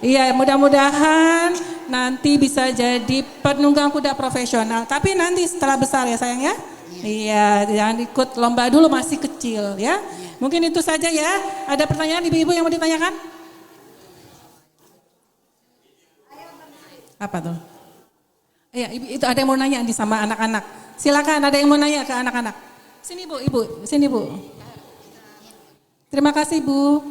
Iya mudah-mudahan nanti bisa jadi penunggang kuda profesional. Tapi nanti setelah besar ya sayang ya? Iya jangan ikut lomba dulu masih kecil ya. Mungkin itu saja ya. Ada pertanyaan ibu-ibu yang mau ditanyakan? Apa tuh? Iya itu ada yang mau nanya nih sama anak-anak. Silakan ada yang mau nanya ke anak-anak. Sini Bu, Ibu. Sini Bu. Terima kasih Bu.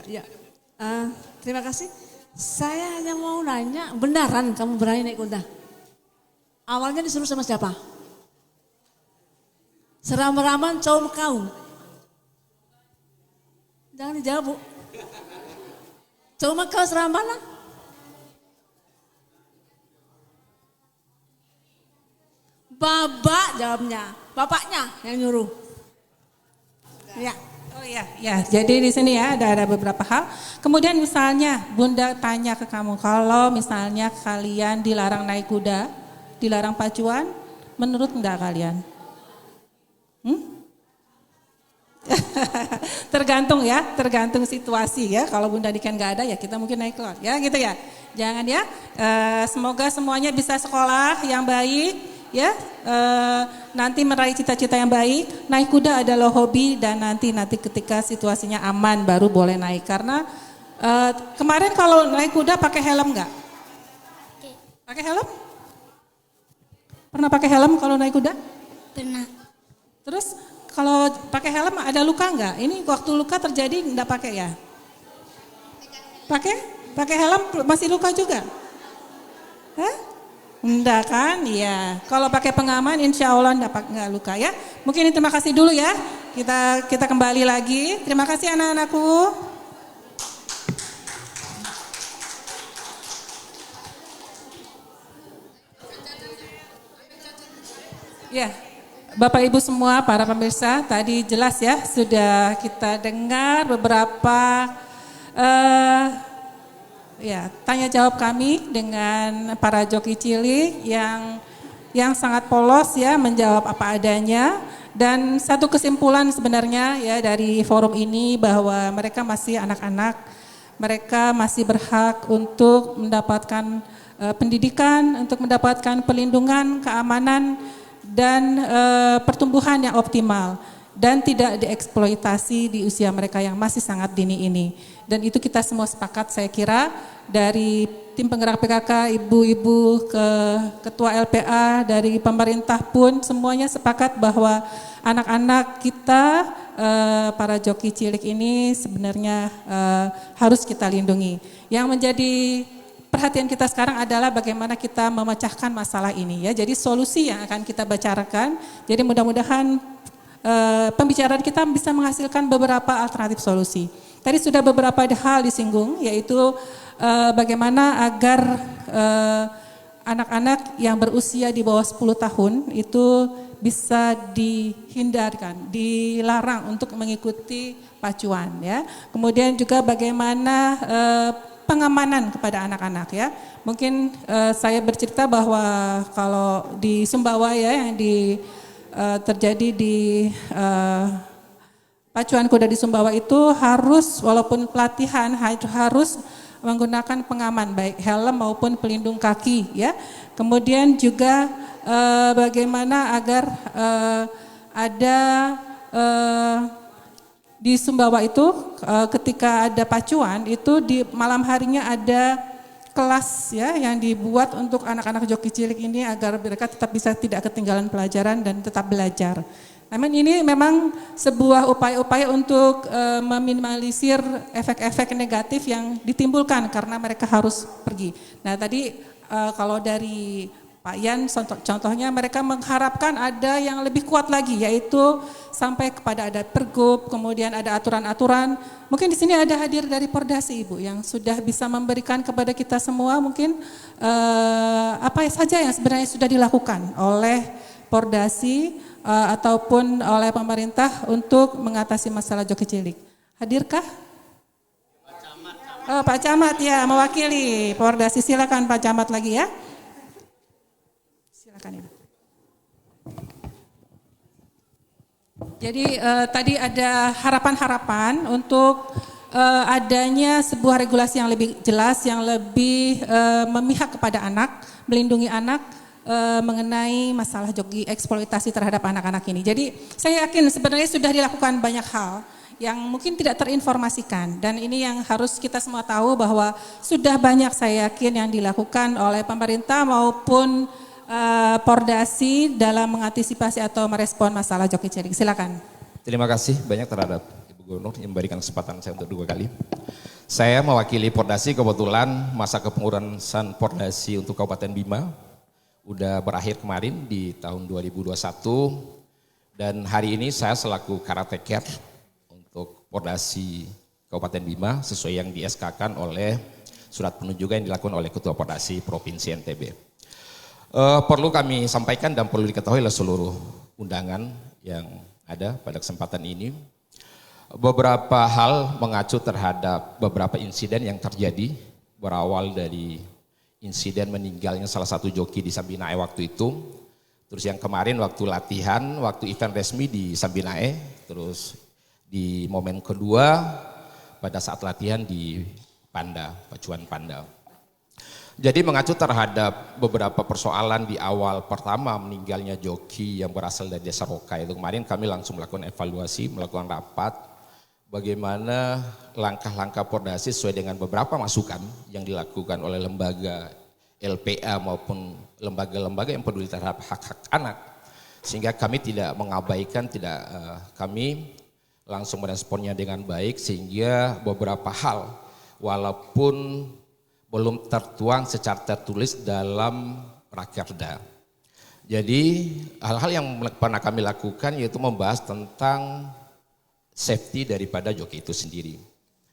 Ya. Terima kasih. Saya hanya mau nanya, benaran kamu berani naik kuda? Awalnya disuruh sama siapa? Seram-raman cowok kau. Jangan dijawab Bu. Cowok kau seram mana? Bapak jawabnya, bapaknya yang nyuruh. Ya. Oh iya, ya. Jadi di sini ya ada beberapa hal. Kemudian misalnya Bunda tanya ke kamu, kalau misalnya kalian dilarang naik kuda, dilarang pacuan, menurut enggak kalian? Tergantung ya, tergantung situasi ya. Kalau Bunda Niken nggak ada ya kita mungkin naik keluar, ya gitu ya. Jangan ya. Semoga semuanya bisa sekolah yang baik. Ya, nanti meraih cita-cita yang baik. Naik kuda adalah hobi dan nanti ketika situasinya aman baru boleh naik. Karena kemarin kalau naik kuda pakai helm nggak? Pakai helm? Pernah pakai helm kalau naik kuda? Pernah. Terus kalau pakai helm ada luka nggak? Ini waktu luka terjadi nggak pakai ya? Pakai helm masih luka juga? Hah? Enggak kan? Iya. Kalau pakai pengaman insya Allah nggak luka ya. Mungkin terima kasih dulu ya. Kita kembali lagi. Terima kasih anak-anakku. Ya. Bapak Ibu semua, para pemirsa, tadi jelas ya sudah kita dengar beberapa tanya jawab kami dengan para joki cilik yang sangat polos ya menjawab apa adanya. Dan satu kesimpulan sebenarnya ya dari forum ini bahwa mereka masih anak-anak, mereka masih berhak untuk mendapatkan pendidikan, untuk mendapatkan perlindungan, keamanan, dan pertumbuhan yang optimal dan tidak dieksploitasi di usia mereka yang masih sangat dini ini. Dan itu kita semua sepakat, saya kira, dari tim penggerak PKK, ibu-ibu, ke ketua LPA, dari pemerintah pun semuanya sepakat bahwa anak-anak kita, para joki cilik ini sebenarnya harus kita lindungi. Yang menjadi perhatian kita sekarang adalah bagaimana kita memecahkan masalah ini ya. Jadi solusi yang akan kita bicarakan. Jadi mudah-mudahan pembicaraan kita bisa menghasilkan beberapa alternatif solusi. Tadi sudah beberapa hal disinggung, yaitu bagaimana agar anak-anak yang berusia di bawah 10 tahun itu bisa dihindarkan, dilarang untuk mengikuti pacuan ya. Kemudian juga bagaimana pengamanan kepada anak-anak ya. Mungkin saya bercerita bahwa kalau di Sumbawa ya yang terjadi di pacuan kuda di Sumbawa itu harus walaupun pelatihan harus menggunakan pengaman baik helm maupun pelindung kaki ya. Kemudian juga bagaimana agar ada di Sumbawa itu ketika ada pacuan itu di malam harinya ada kelas ya yang dibuat untuk anak-anak joki cilik ini agar mereka tetap bisa tidak ketinggalan pelajaran dan tetap belajar. Namun ini memang sebuah upaya-upaya untuk meminimalisir efek-efek negatif yang ditimbulkan karena mereka harus pergi. Nah tadi kalau dari Pak Yan, contohnya mereka mengharapkan ada yang lebih kuat lagi, yaitu sampai kepada ada pergub, kemudian ada aturan-aturan. Mungkin di sini ada hadir dari Pordasi Ibu yang sudah bisa memberikan kepada kita semua mungkin apa saja yang sebenarnya sudah dilakukan oleh Pordasi ataupun oleh pemerintah untuk mengatasi masalah joki cilik. Hadirkah? Oh, Pak Camat ya mewakili Pordasi, silakan Pak Camat lagi ya. Jadi tadi ada harapan-harapan untuk adanya sebuah regulasi yang lebih jelas, yang lebih memihak kepada anak, melindungi anak mengenai masalah joki eksploitasi terhadap anak-anak ini. Jadi saya yakin sebenarnya sudah dilakukan banyak hal yang mungkin tidak terinformasikan dan ini yang harus kita semua tahu bahwa sudah banyak saya yakin yang dilakukan oleh pemerintah maupun Pordasi dalam mengantisipasi atau merespon masalah joki cilik. Silakan. Terima kasih banyak terhadap Ibu Gubernur yang memberikan kesempatan saya untuk 2 kali. Saya mewakili Pordasi, kebetulan masa kepengurusan Pordasi untuk Kabupaten Bima udah berakhir kemarin di tahun 2021 dan hari ini saya selaku karateker untuk Pordasi Kabupaten Bima sesuai yang di SK-kan oleh surat penunjukan yang dilakukan oleh Ketua Pordasi Provinsi NTB. Perlu kami sampaikan dan perlu diketahui oleh seluruh undangan yang ada pada kesempatan ini. Beberapa hal mengacu terhadap beberapa insiden yang terjadi berawal dari insiden meninggalnya salah satu joki di Sambinae waktu itu. Terus yang kemarin waktu latihan, waktu event resmi di Sambinae. Terus di momen kedua pada saat latihan di Panda, Pacuan Panda. Jadi mengacu terhadap beberapa persoalan di awal pertama meninggalnya joki yang berasal dari Desa Roka itu kemarin kami langsung melakukan evaluasi, melakukan rapat bagaimana langkah-langkah Pordasi sesuai dengan beberapa masukan yang dilakukan oleh lembaga LPA maupun lembaga-lembaga yang peduli terhadap hak-hak anak. Sehingga kami tidak mengabaikan, kami langsung meresponnya dengan baik sehingga beberapa hal walaupun belum tertuang secara tertulis dalam Rakerda. Jadi hal-hal yang pernah kami lakukan yaitu membahas tentang safety daripada joki itu sendiri.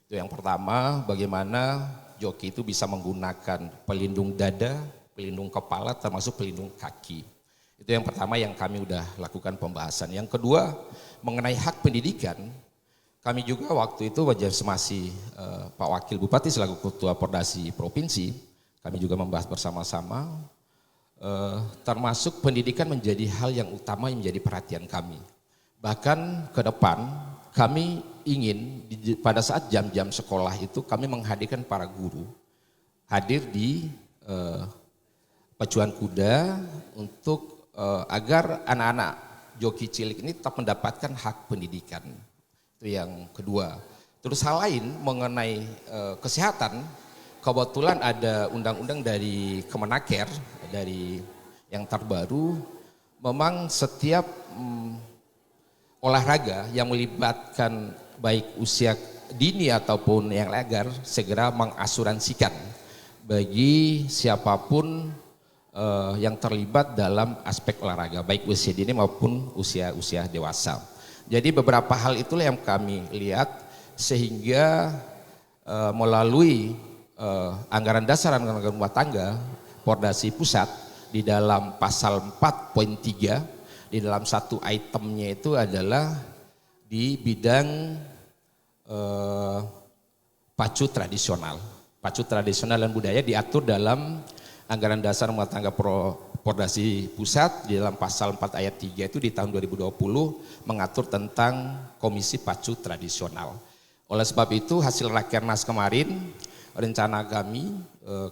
Itu yang pertama, bagaimana joki itu bisa menggunakan pelindung dada, pelindung kepala termasuk pelindung kaki. Itu yang pertama yang kami udah lakukan pembahasan. Yang kedua, mengenai hak pendidikan, kami juga waktu itu masih Pak Wakil Bupati selaku Ketua Pordasi Provinsi, kami juga membahas bersama-sama, termasuk pendidikan menjadi hal yang utama yang menjadi perhatian kami. Bahkan ke depan kami ingin pada saat jam-jam sekolah itu kami menghadirkan para guru hadir di pacuan kuda untuk agar anak-anak joki cilik ini tetap mendapatkan hak pendidikan. Itu yang kedua. Terus hal lain mengenai kesehatan, kebetulan ada undang-undang dari Kemenaker, dari yang terbaru, memang setiap olahraga yang melibatkan baik usia dini ataupun yang lagar segera mengasuransikan bagi siapapun yang terlibat dalam aspek olahraga, baik usia dini maupun usia dewasa. Jadi beberapa hal itulah yang kami lihat sehingga melalui anggaran dasar anggaran rumah tangga Pordasi Pusat di dalam pasal 4.3 di dalam satu itemnya itu adalah di bidang pacu tradisional. Pacu tradisional dan budaya diatur dalam anggaran dasar rumah tangga Pordasi Pusat di dalam pasal 4 ayat 3 itu di tahun 2020 mengatur tentang Komisi Pacu Tradisional. Oleh sebab itu hasil Rakernas kemarin rencana kami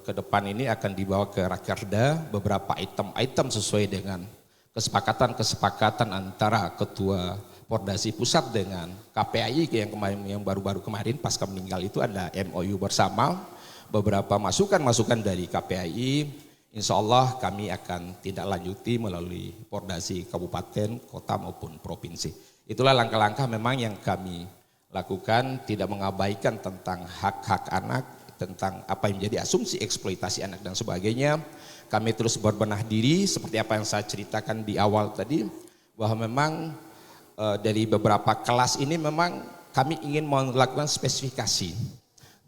ke depan ini akan dibawa ke Rakerda beberapa item-item sesuai dengan kesepakatan antara Ketua Pordasi Pusat dengan KPAI yang baru-baru kemarin pasca meninggal itu ada MOU bersama, beberapa masukan-masukan dari KPAI, insya Allah kami akan tindak lanjuti melalui Pordasi Kabupaten, Kota maupun Provinsi. Itulah langkah-langkah memang yang kami lakukan, tidak mengabaikan tentang hak-hak anak, tentang apa yang menjadi asumsi eksploitasi anak dan sebagainya. Kami terus berbenah diri seperti apa yang saya ceritakan di awal tadi, bahwa memang dari beberapa kelas ini memang kami ingin melakukan spesifikasi.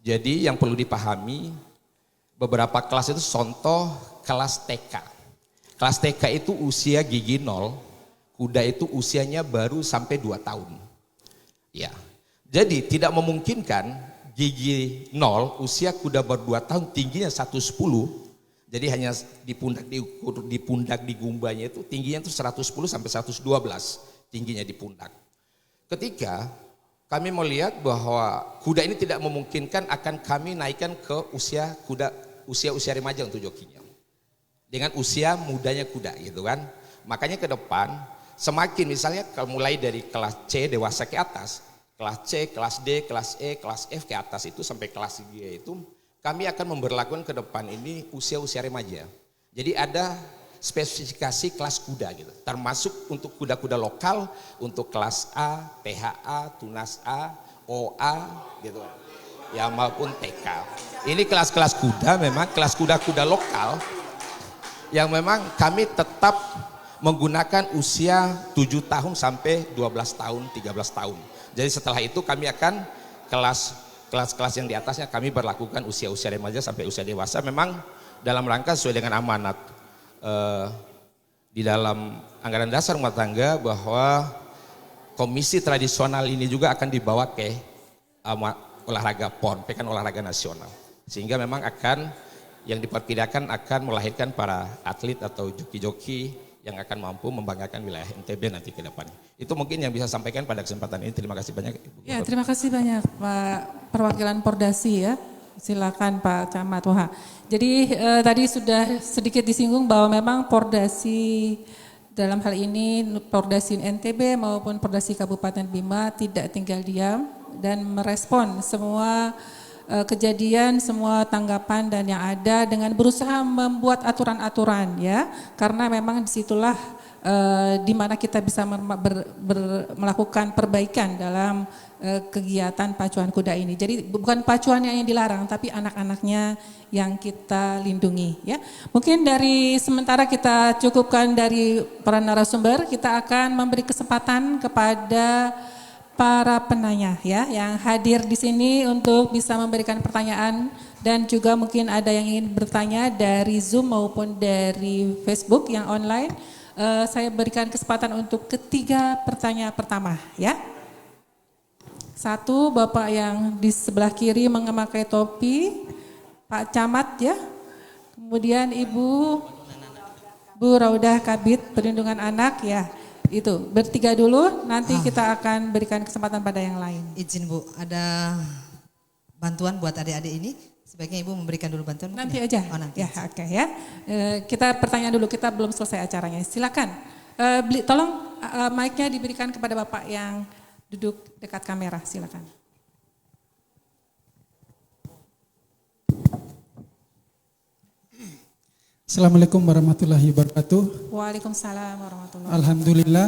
Jadi yang perlu dipahami, beberapa kelas itu contoh kelas TK. Kelas TK itu usia gigi 0, kuda itu usianya baru sampai 2 tahun. Ya. Jadi tidak memungkinkan gigi 0, usia kuda baru 2 tahun tingginya 110. Jadi hanya di pundak di gumbanya itu tingginya itu 110 sampai 112 tingginya di pundak. Ketika kami melihat bahwa kuda ini tidak memungkinkan, akan kami naikkan ke usia remaja untuk jokinya. Dengan usia mudanya kuda gitu kan. Makanya ke depan semakin misalnya mulai dari kelas C dewasa ke atas, kelas C, kelas D, kelas E, kelas F ke atas itu sampai kelas G itu kami akan memberlakukan ke depan ini usia-usia remaja. Jadi ada spesifikasi kelas kuda gitu. Termasuk untuk kuda-kuda lokal, untuk kelas A, PHA, Tunas A, OA gitu. Ya maupun TK. Ini kelas-kelas kuda memang kelas kuda-kuda lokal yang memang kami tetap menggunakan usia 7 tahun sampai 12 tahun, 13 tahun. Jadi setelah itu kami akan kelas-kelas yang di atasnya kami berlakukan usia-usia remaja sampai usia dewasa, memang dalam rangka sesuai dengan amanat di dalam anggaran dasar rumah tangga bahwa komisi tradisional ini juga akan dibawa ke olahraga PON, Pekan Olahraga Nasional. Sehingga memang akan yang diperkirakan akan melahirkan para atlet atau joki-joki yang akan mampu membanggakan wilayah NTB nanti ke depan. Itu mungkin yang bisa sampaikan pada kesempatan ini. Terima kasih banyak Ibu. Ya, terima kasih banyak Pak Perwakilan Pordasi ya. Silakan Pak Camat Wah. Jadi tadi sudah sedikit disinggung bahwa memang Pordasi dalam hal ini Pordasi NTB maupun Pordasi Kabupaten Bima tidak tinggal diam dan merespon semua kejadian, semua tanggapan dan yang ada dengan berusaha membuat aturan-aturan ya, karena memang disitulah di mana kita bisa melakukan perbaikan dalam kegiatan pacuan kuda ini. Jadi bukan pacuannya yang dilarang, tapi anak-anaknya yang kita lindungi ya. Mungkin dari sementara kita cukupkan dari para narasumber, kita akan memberi kesempatan kepada para penanya ya yang hadir di sini untuk bisa memberikan pertanyaan, dan juga mungkin ada yang ingin bertanya dari Zoom maupun dari Facebook yang online. Saya berikan kesempatan untuk ketiga pertanyaan pertama ya. Satu, Bapak yang di sebelah kiri memakai topi, Pak Camat ya. Kemudian Ibu Raudah Kabid Perlindungan Anak ya. Itu bertiga dulu, nanti kita akan berikan kesempatan pada yang lain. Izin Bu, ada bantuan buat adik-adik ini. Sebaiknya Ibu memberikan dulu bantuan. Nanti aja. Oh, nanti. Ya, oke ya. Kita pertanyaan dulu, kita belum selesai acaranya. Silakan. Tolong mic-nya diberikan kepada Bapak yang duduk dekat kamera. Silakan. Assalamualaikum warahmatullahi wabarakatuh. Waalaikumsalam warahmatullahi wabarakatuh. Alhamdulillah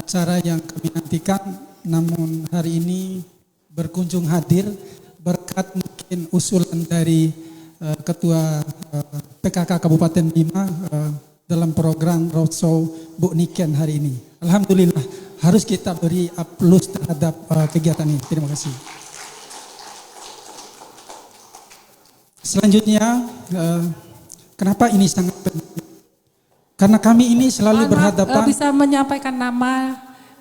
acara yang kami nantikan, namun hari ini berkunjung hadir berkat mungkin usulan dari Ketua PKK Kabupaten Bima dalam program Roadshow Bu Niken hari ini. Alhamdulillah harus kita beri aplaus terhadap kegiatan ini. Terima kasih. Selanjutnya, kenapa ini sangat penting? Karena kami ini selalu berhadapan. Bisa menyampaikan nama,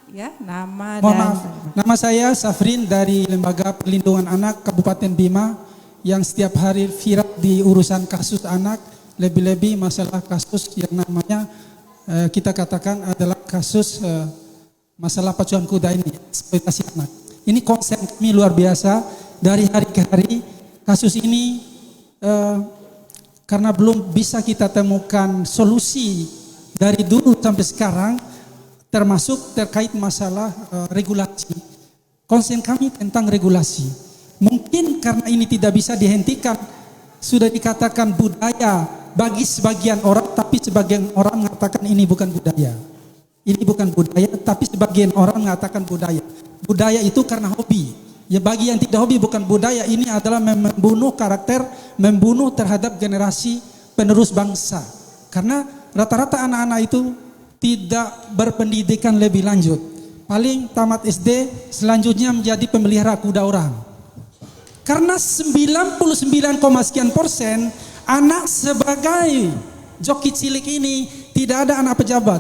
ya, nama. Mohon maaf, nama saya Safrin dari Lembaga Perlindungan Anak Kabupaten Bima yang setiap hari viral di urusan kasus anak, lebih-lebih masalah kasus yang namanya kita katakan adalah kasus masalah pacuan kuda ini, eksploitasi anak. Ini konsen kami luar biasa dari hari ke hari. Kasus ini karena belum bisa kita temukan solusi dari dulu sampai sekarang, termasuk terkait masalah regulasi. Konsen kami tentang regulasi. Mungkin karena ini tidak bisa dihentikan, sudah dikatakan budaya bagi sebagian orang, tapi sebagian orang mengatakan ini bukan budaya. Ini bukan budaya, tapi sebagian orang mengatakan budaya. Budaya itu karena hobi. Ya bagi yang tidak hobi bukan budaya, ini adalah membunuh karakter, membunuh terhadap generasi penerus bangsa. Karena rata-rata anak-anak itu tidak berpendidikan lebih lanjut. Paling tamat SD, selanjutnya menjadi pemelihara kuda orang. Karena 99, sekian persen anak sebagai joki cilik ini tidak ada anak pejabat.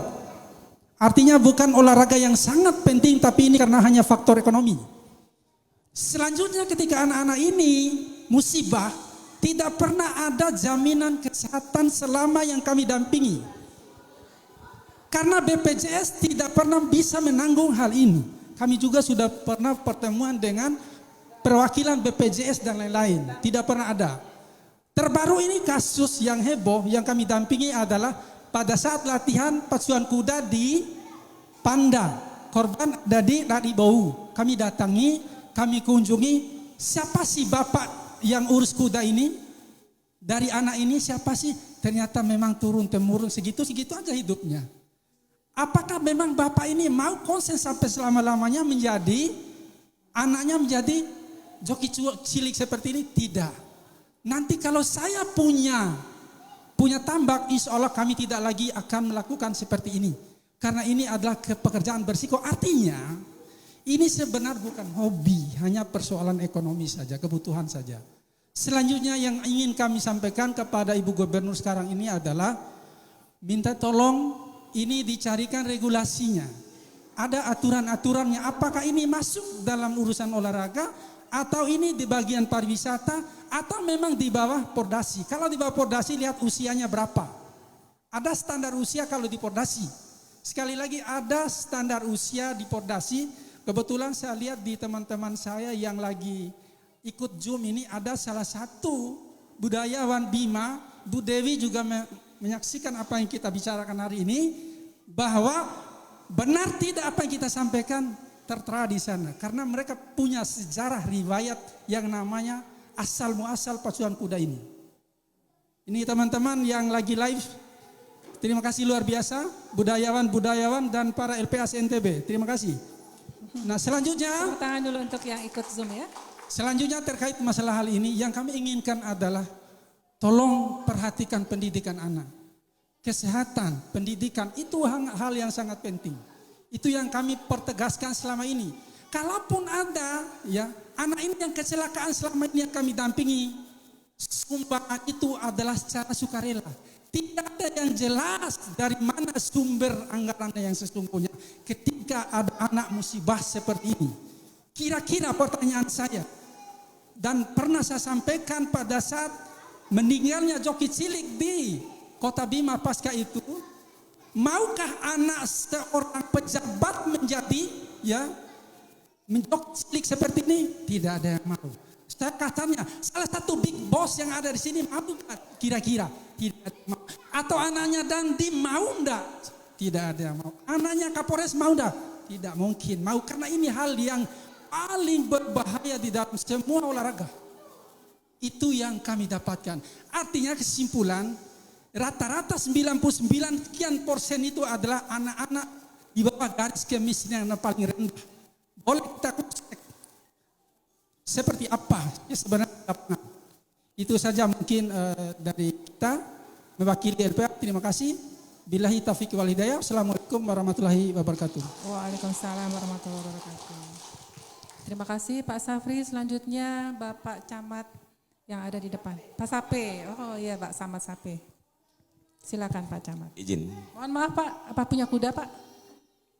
Artinya bukan olahraga yang sangat penting, tapi ini karena hanya faktor ekonomi. Selanjutnya ketika anak-anak ini musibah, tidak pernah ada jaminan kesehatan selama yang kami dampingi. Karena BPJS tidak pernah bisa menanggung hal ini. Kami juga sudah pernah pertemuan dengan perwakilan BPJS dan lain-lain. Tidak pernah ada. Terbaru ini kasus yang heboh yang kami dampingi adalah pada saat latihan pacuan kuda di Panda. Korban ada di Radibau. Kami datangi, kami kunjungi, siapa sih bapak yang urus kuda ini? Dari anak ini siapa sih? Ternyata memang turun-temurun segitu-segitu aja hidupnya. Apakah memang bapak ini mau konsen sampai selama-lamanya menjadi, anaknya menjadi joki cilik seperti ini? Tidak. Nanti kalau saya punya tambak, insya Allah kami tidak lagi akan melakukan seperti ini. Karena ini adalah pekerjaan bersiko. Artinya ini sebenarnya bukan hobi, hanya persoalan ekonomi saja, kebutuhan saja. Selanjutnya yang ingin kami sampaikan kepada Ibu Gubernur sekarang ini adalah minta tolong ini dicarikan regulasinya. Ada aturan-aturannya, apakah ini masuk dalam urusan olahraga atau ini di bagian pariwisata atau memang di bawah Pordasi. Kalau di bawah Pordasi lihat usianya berapa. Ada standar usia kalau di Pordasi. Sekali lagi ada standar usia di Pordasi. Kebetulan saya lihat di teman-teman saya yang lagi ikut Zoom ini ada salah satu budayawan Bima, Bu Dewi juga menyaksikan apa yang kita bicarakan hari ini, bahwa benar tidak apa yang kita sampaikan tertera di sana. Karena mereka punya sejarah riwayat yang namanya asal muasal pacuan kuda ini. Ini teman-teman yang lagi live, terima kasih luar biasa, budayawan dan para LPAS NTB, terima kasih. Nah selanjutnya, tepuk tangan dulu untuk yang ikut Zoom ya. Selanjutnya terkait masalah hal ini, yang kami inginkan adalah tolong perhatikan pendidikan anak. Kesehatan, pendidikan itu hal yang sangat penting. Itu yang kami pertegaskan selama ini. Kalaupun ada ya anak ini yang kecelakaan selama ini yang kami dampingi, sumpah itu adalah secara sukarela. Tidak ada yang jelas dari mana sumber anggarannya yang sesungguhnya ketika ada anak musibah seperti ini. Kira-kira pertanyaan saya, dan pernah saya sampaikan pada saat meninggalnya joki cilik di Kota Bima pasca itu, maukah anak seorang pejabat menjadi menjoki cilik seperti ini? Tidak ada yang mau. Saya katanya salah satu big boss yang ada di sini mau nggak? Kira-kira tidak mau. Atau anaknya Dandi mau enggak? Tidak ada yang mau. Anaknya Kapolres mau enggak? Tidak mungkin mau, karena ini hal yang paling berbahaya di dalam semua olahraga. Itu yang kami dapatkan. Artinya kesimpulan, rata-rata 99% itu adalah anak-anak di bawah garis kemiskinan yang paling rendah. Boleh kita cek seperti apa ya sebenarnya. Itu saja mungkin dari kita mewakili LPA. Terima kasih. Billahi taufiq wal hidayah. Assalamualaikum warahmatullahi wabarakatuh. Waalaikumsalam warahmatullahi wabarakatuh. Terima kasih Pak Safri. Selanjutnya Bapak Camat yang ada di depan. Pak Sape. Oh iya Pak Samad Sape. Silakan Pak Camat. Izin. Mohon maaf Pak, apa punya kuda Pak?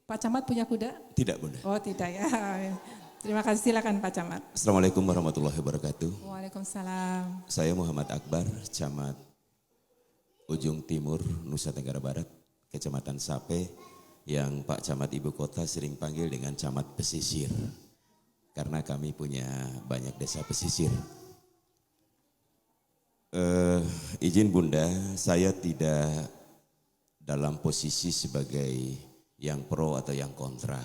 Pak Camat punya kuda? Tidak, Bunda. Oh tidak ya. Terima kasih, silakan Pak Camat. Assalamualaikum warahmatullahi wabarakatuh. Waalaikumsalam. Saya Muhammad Akbar, Camat Ujung Timur, Nusa Tenggara Barat, Kecamatan Sape, yang Pak Camat Ibu Kota sering panggil dengan Camat Pesisir. Karena kami punya banyak desa pesisir. Izin Bunda, saya tidak dalam posisi sebagai yang pro atau yang kontra.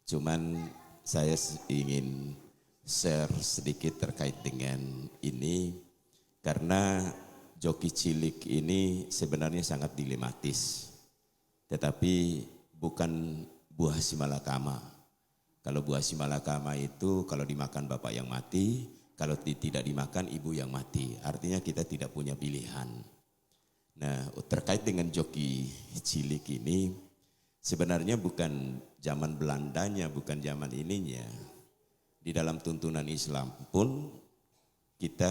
Cuman saya ingin share sedikit terkait dengan ini, karena joki cilik ini sebenarnya sangat dilematis, tetapi bukan buah simalakama. Kalau buah simalakama itu kalau dimakan bapak yang mati, kalau tidak dimakan ibu yang mati, artinya kita tidak punya pilihan. Nah, terkait dengan joki cilik ini, sebenarnya bukan zaman Belandanya, bukan zaman ininya. Di dalam tuntunan Islam pun kita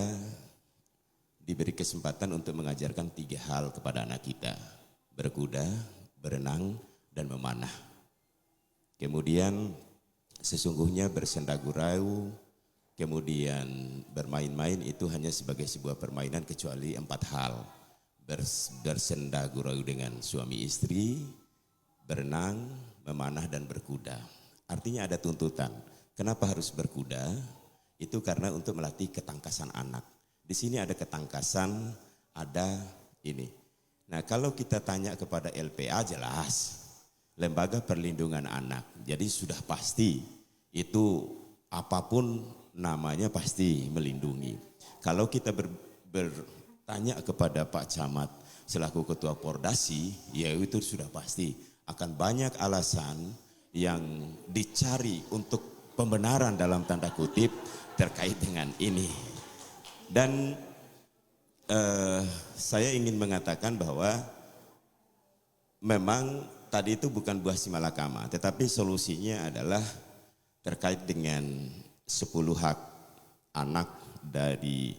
diberi kesempatan untuk mengajarkan 3 hal kepada anak kita. Berkuda, berenang, dan memanah. Kemudian sesungguhnya bersenda gurau, kemudian bermain-main itu hanya sebagai sebuah permainan kecuali 4 hal. Bersenda gurau dengan suami istri, berenang, memanah, dan berkuda. Artinya ada tuntutan. Kenapa harus berkuda? Itu karena untuk melatih ketangkasan anak. Di sini ada ketangkasan, ada ini. Nah, kalau kita tanya kepada LPA jelas, Lembaga Perlindungan Anak. Jadi sudah pasti itu apapun namanya pasti melindungi. Kalau kita bertanya kepada Pak Camat selaku Ketua Pordasi, ya itu sudah pasti akan banyak alasan yang dicari untuk pembenaran dalam tanda kutip terkait dengan ini. Dan saya ingin mengatakan bahwa memang tadi itu bukan buah simalakama, tetapi solusinya adalah terkait dengan 10 hak anak dari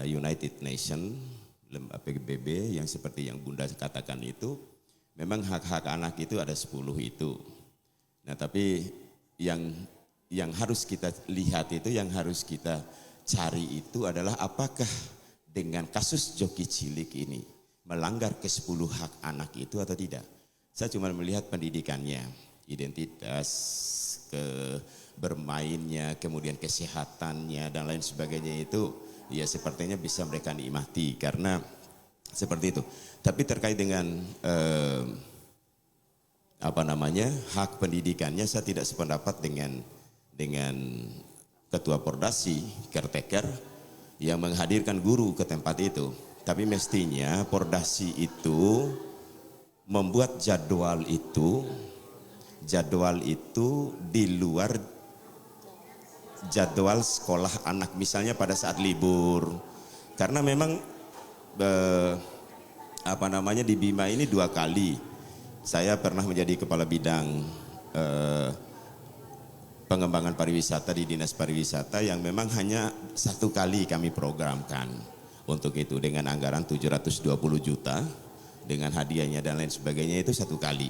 United Nations, PBB, yang seperti yang Bunda katakan itu. Memang hak-hak anak itu ada 10 itu. Nah, tapi yang harus kita lihat itu, yang harus kita cari itu adalah apakah dengan kasus joki cilik ini melanggar ke-10 hak anak itu atau tidak. Saya cuma melihat pendidikannya, identitas, bermainnya, kemudian kesehatannya dan lain sebagainya itu ya sepertinya bisa mereka nikmati karena seperti itu. Tapi terkait dengan hak pendidikannya, saya tidak sependapat dengan Ketua Pordasi, caretaker yang menghadirkan guru ke tempat itu. Tapi mestinya Pordasi itu membuat jadwal itu di luar jadwal sekolah anak, misalnya pada saat libur. Karena memang di Bima ini 2 kali saya pernah menjadi kepala bidang pengembangan pariwisata di Dinas Pariwisata, yang memang hanya 1 kali kami programkan. untuk itu dengan anggaran 720 juta dengan hadiahnya dan lain sebagainya itu 1 kali.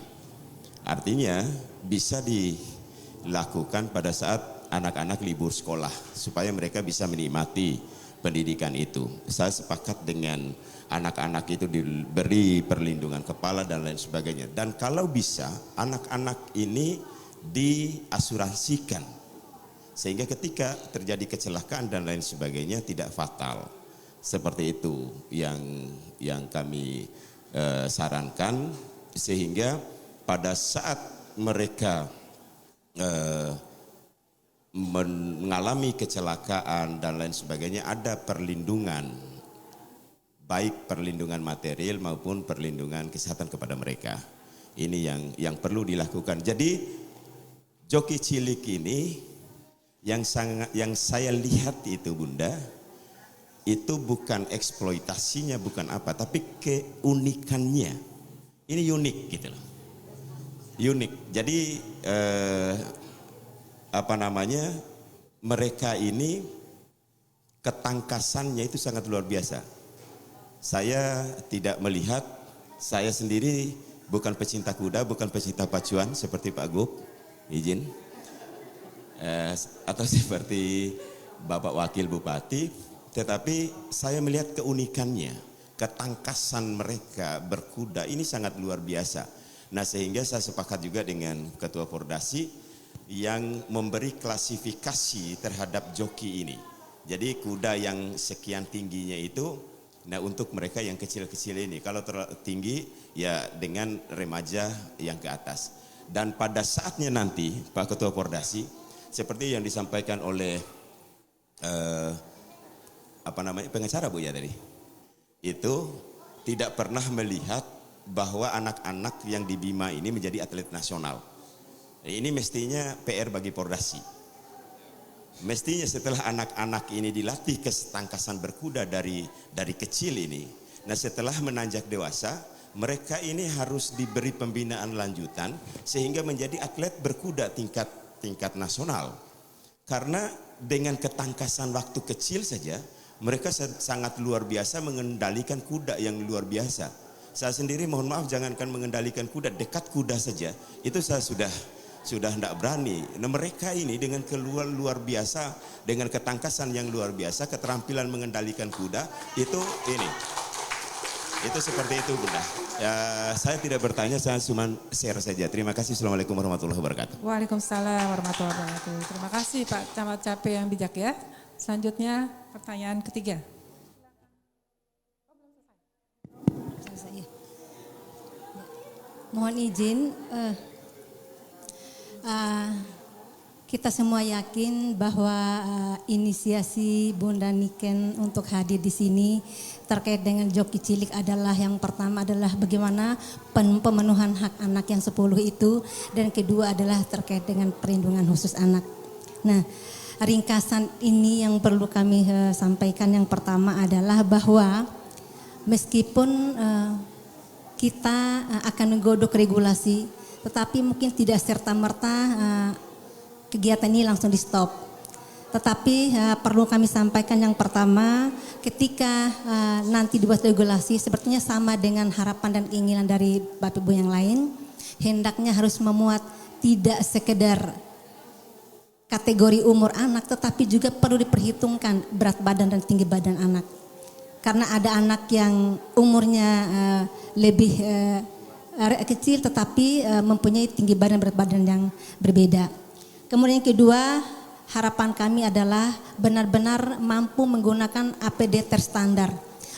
Artinya bisa dilakukan pada saat anak-anak libur sekolah supaya mereka bisa menikmati pendidikan itu. Saya sepakat dengan anak-anak itu diberi perlindungan kepala dan lain sebagainya. Dan kalau bisa anak-anak ini diasuransikan sehingga ketika terjadi kecelakaan dan lain sebagainya tidak fatal. Seperti itu yang kami sarankan, sehingga pada saat mereka mengalami kecelakaan dan lain sebagainya ada perlindungan, baik perlindungan material maupun perlindungan kesehatan kepada mereka. Ini yang perlu dilakukan. Jadi joki cilik ini yang saya lihat itu Bunda, itu bukan eksploitasinya, bukan apa, tapi keunikannya. Ini unik gitu loh. Unik. Jadi mereka ini ketangkasannya itu sangat luar biasa. Saya tidak melihat, saya sendiri bukan pecinta kuda, bukan pecinta pacuan seperti Pak Gub, izin, atau seperti Bapak Wakil Bupati, tetapi saya melihat keunikannya, ketangkasan mereka berkuda ini sangat luar biasa. Nah sehingga saya sepakat juga dengan Ketua Pordasi yang memberi klasifikasi terhadap joki ini. Jadi kuda yang sekian tingginya itu, nah untuk mereka yang kecil-kecil ini, kalau terlalu tinggi ya dengan remaja yang ke atas. Dan pada saatnya nanti Pak Ketua Pordasi, seperti yang disampaikan oleh pengacara Bu ya tadi, itu tidak pernah melihat bahwa anak-anak yang di Bima ini menjadi atlet nasional. Ini mestinya PR bagi Pordasi. Mestinya setelah anak-anak ini dilatih ketangkasan berkuda dari kecil ini, nah setelah menanjak dewasa, mereka ini harus diberi pembinaan lanjutan sehingga menjadi atlet berkuda tingkat nasional. Karena dengan ketangkasan waktu kecil saja, mereka sangat luar biasa mengendalikan kuda yang luar biasa. Saya sendiri mohon maaf, jangankan mengendalikan kuda, dekat kuda saja itu saya sudah tidak berani. Nah mereka ini dengan luar biasa, dengan ketangkasan yang luar biasa, keterampilan mengendalikan kuda itu seperti itu Bunda. Ya, saya tidak bertanya, saya cuma share saja. Terima kasih. Assalamualaikum warahmatullahi wabarakatuh. Waalaikumsalam warahmatullahi wabarakatuh. Terima kasih Pak Camat Cape yang bijak ya. Selanjutnya pertanyaan ketiga. Mohon izin, kita semua yakin bahwa inisiasi Bunda Niken untuk hadir di sini terkait dengan joki cilik adalah yang pertama adalah bagaimana pemenuhan hak anak yang 10 itu, dan kedua adalah terkait dengan perlindungan khusus anak. Nah, ringkasan ini yang perlu kami sampaikan, yang pertama adalah bahwa meskipun kita akan menggodok regulasi, tetapi mungkin tidak serta-merta kegiatan ini langsung di stop. Tetapi perlu kami sampaikan yang pertama, ketika nanti dibuat regulasi, sepertinya sama dengan harapan dan keinginan dari Bapak Ibu yang lain, hendaknya harus memuat tidak sekedar kategori umur anak, tetapi juga perlu diperhitungkan berat badan dan tinggi badan anak. Karena ada anak yang umurnya lebih kecil tetapi mempunyai tinggi badan berat badan yang berbeda. Kemudian yang kedua, harapan kami adalah benar-benar mampu menggunakan APD terstandar,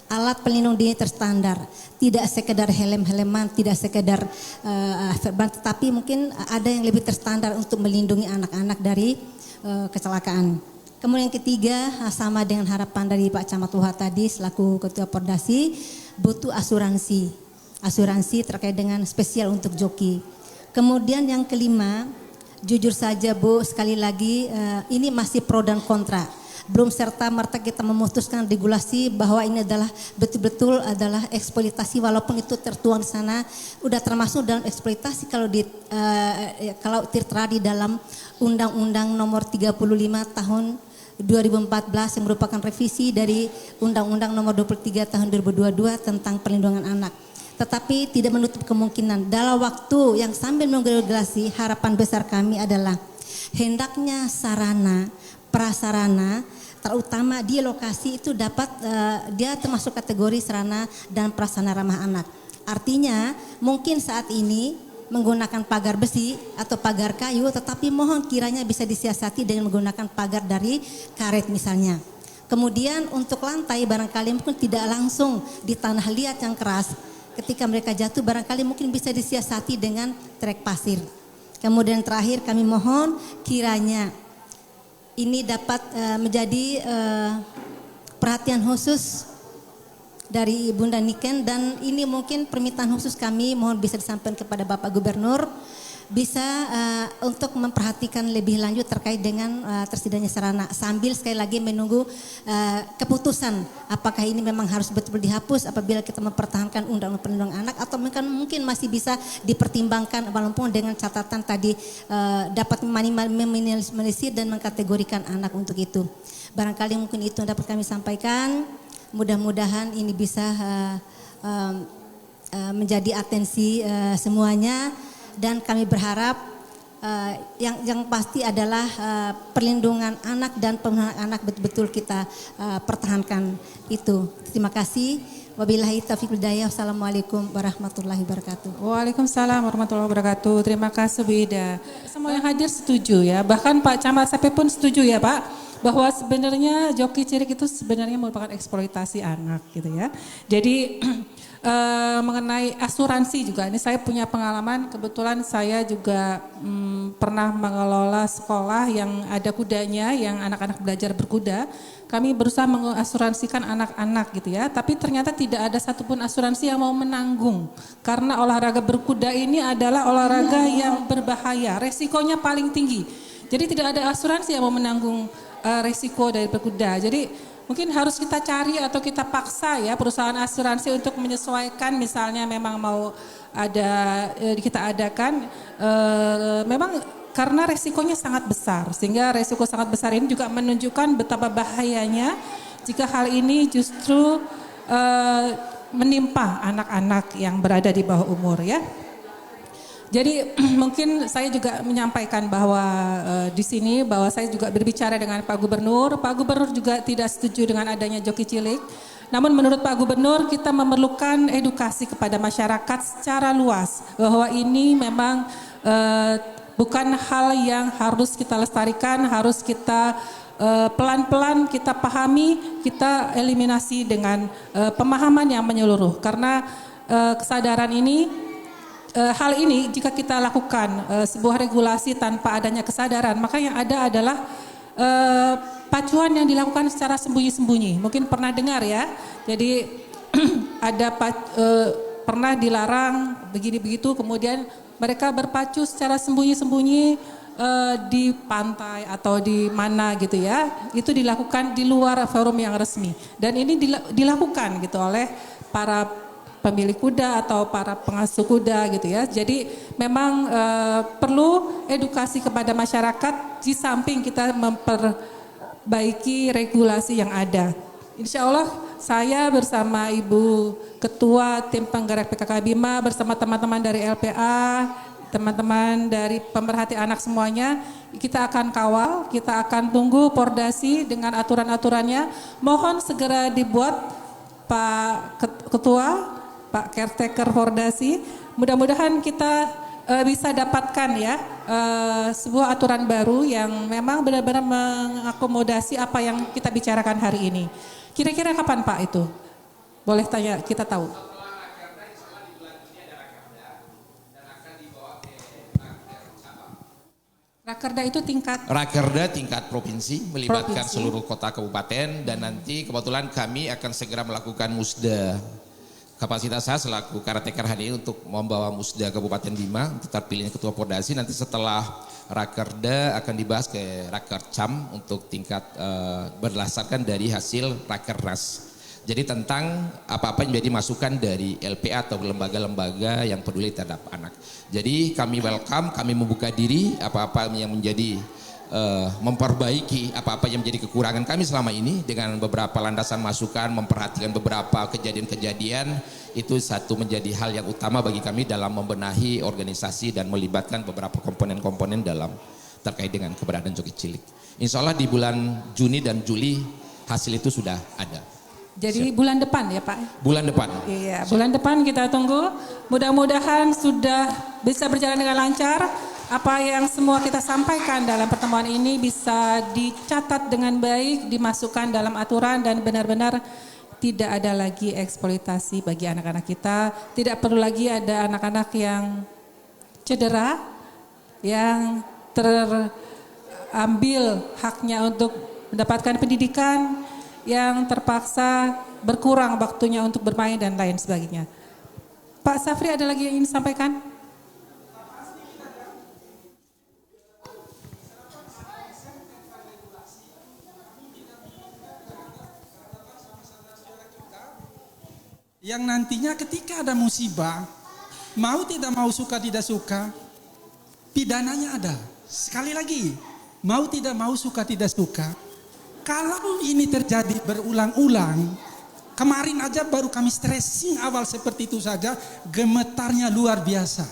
alat pelindung diri terstandar, tidak sekedar helm-helman, tidak sekedar tetapi mungkin ada yang lebih terstandar untuk melindungi anak-anak dari kecelakaan. Kemudian yang ketiga, sama dengan harapan dari Pak Camat Tuha tadi selaku Ketua Pordasi, butuh asuransi terkait dengan spesial untuk joki. Kemudian yang kelima, jujur saja Bu, sekali lagi ini masih pro dan kontra. Belum serta-merta kita memutuskan regulasi bahwa ini adalah betul-betul adalah eksploitasi, walaupun itu tertuang di sana, udah termasuk dalam eksploitasi kalau tertera di dalam Undang-Undang Nomor 35 Tahun 2014 yang merupakan revisi dari Undang-Undang Nomor 23 Tahun 2022 tentang perlindungan anak. Tetapi tidak menutup kemungkinan dalam waktu yang sambil menunggu regulasi, harapan besar kami adalah hendaknya sarana, prasarana, terutama di lokasi itu dapat dia termasuk kategori sarana dan prasarana ramah anak. Artinya mungkin saat ini menggunakan pagar besi atau pagar kayu, tetapi mohon kiranya bisa disiasati dengan menggunakan pagar dari karet misalnya. Kemudian untuk lantai barangkali mungkin tidak langsung di tanah liat yang keras. Ketika mereka jatuh barangkali mungkin bisa disiasati dengan trek pasir. Kemudian terakhir kami mohon kiranya ini dapat menjadi perhatian khusus dari Bunda Niken, dan ini mungkin permintaan khusus kami mohon bisa disampaikan kepada Bapak Gubernur bisa untuk memperhatikan lebih lanjut terkait dengan tersedianya sarana sambil sekali lagi menunggu keputusan apakah ini memang harus betul-betul dihapus apabila kita mempertahankan Undang-Undang Perlindungan Anak atau mungkin masih bisa dipertimbangkan walaupun dengan catatan tadi dapat meminimalisir dan mengkategorikan anak untuk itu. Barangkali mungkin itu yang dapat kami sampaikan. Mudah-mudahan ini bisa menjadi atensi semuanya. Dan kami berharap yang pasti adalah perlindungan anak dan pemenuhan anak betul-betul kita pertahankan itu. Terima kasih. Wabillahi taufiq wal hidayah. Wassalamualaikum warahmatullahi wabarakatuh. Waalaikumsalam warahmatullahi wabarakatuh. Terima kasih Bu Ida. Semua yang hadir setuju ya. Bahkan Pak Camat Sapi pun setuju ya Pak, bahwa sebenarnya joki cilik itu sebenarnya merupakan eksploitasi anak gitu ya. Jadi mengenai asuransi juga, ini saya punya pengalaman, kebetulan saya juga pernah mengelola sekolah yang ada kudanya, yang anak-anak belajar berkuda. Kami berusaha mengasuransikan anak-anak gitu ya, tapi ternyata tidak ada satupun asuransi yang mau menanggung. Karena olahraga berkuda ini adalah olahraga yang berbahaya, resikonya paling tinggi. Jadi tidak ada asuransi yang mau menanggung resiko dari berkuda. Jadi mungkin harus kita cari atau kita paksa ya perusahaan asuransi untuk menyesuaikan, misalnya memang mau ada kita adakan memang karena resikonya sangat besar, sehingga resiko sangat besar ini juga menunjukkan betapa bahayanya jika hal ini justru menimpa anak-anak yang berada di bawah umur ya. Jadi mungkin saya juga menyampaikan bahwa di sini bahwa saya juga berbicara dengan Pak Gubernur. Pak Gubernur juga tidak setuju dengan adanya joki cilik. Namun menurut Pak Gubernur kita memerlukan edukasi kepada masyarakat secara luas bahwa ini memang bukan hal yang harus kita lestarikan, harus kita pelan-pelan kita pahami, kita eliminasi dengan pemahaman yang menyeluruh. Karena kesadaran ini hal ini jika kita lakukan sebuah regulasi tanpa adanya kesadaran, maka yang ada adalah pacuan yang dilakukan secara sembunyi-sembunyi. Mungkin pernah dengar ya, jadi ada pernah dilarang begini-begitu, kemudian mereka berpacu secara sembunyi-sembunyi di pantai atau di mana gitu ya. Itu dilakukan di luar forum yang resmi, dan ini dilakukan gitu oleh para pemilik kuda atau para pengasuh kuda gitu ya. Jadi memang perlu edukasi kepada masyarakat di samping kita memperbaiki regulasi yang ada. Insya Allah saya bersama Ibu Ketua Tim Penggerak PKK Bima bersama teman-teman dari LPA, teman-teman dari pemerhati anak semuanya, kita akan kawal, kita akan tunggu Pordasi dengan aturan-aturannya. Mohon segera dibuat Pak Ketua, Pak Caretaker Pordasi, mudah-mudahan kita bisa dapatkan ya sebuah aturan baru yang memang benar-benar mengakomodasi apa yang kita bicarakan hari ini. Kira-kira kapan Pak itu? Boleh tanya, kita tahu. Rakerda itu Rakerda tingkat provinsi melibatkan seluruh kota kabupaten, dan nanti kebetulan kami akan segera melakukan musda. Kapasitas saya selaku caretaker hari ini untuk membawa musda Kabupaten Bima untuk terpilihnya Ketua Pordasi. Nanti setelah Rakerda akan dibahas ke Rakercam untuk tingkat berdasarkan dari hasil Rakernas. Jadi tentang apa-apa yang menjadi masukan dari LPA atau lembaga-lembaga yang peduli terhadap anak. Jadi kami welcome, kami membuka diri apa-apa yang menjadi memperbaiki apa-apa yang menjadi kekurangan kami selama ini dengan beberapa landasan masukan, memperhatikan beberapa kejadian-kejadian. Itu satu menjadi hal yang utama bagi kami dalam membenahi organisasi dan melibatkan beberapa komponen-komponen dalam terkait dengan keberadaan Joki Cilik. Insya Allah di bulan Juni dan Juli hasil itu sudah ada. Jadi bulan depan ya Pak? Bulan depan. Iya, bulan depan kita tunggu. Mudah-mudahan sudah bisa berjalan dengan lancar. Apa yang semua kita sampaikan dalam pertemuan ini bisa dicatat dengan baik, dimasukkan dalam aturan dan benar-benar tidak ada lagi eksploitasi bagi anak-anak kita. Tidak perlu lagi ada anak-anak yang cedera, yang terambil haknya untuk mendapatkan pendidikan, yang terpaksa berkurang waktunya untuk bermain dan lain sebagainya. Pak Safri ada lagi yang ingin disampaikan? Yang nantinya ketika ada musibah, mau tidak mau suka tidak suka, pidananya ada. Sekali lagi, mau tidak mau suka tidak suka, kalau ini terjadi berulang-ulang, kemarin aja baru kami stressing awal seperti itu saja, gemetarnya luar biasa.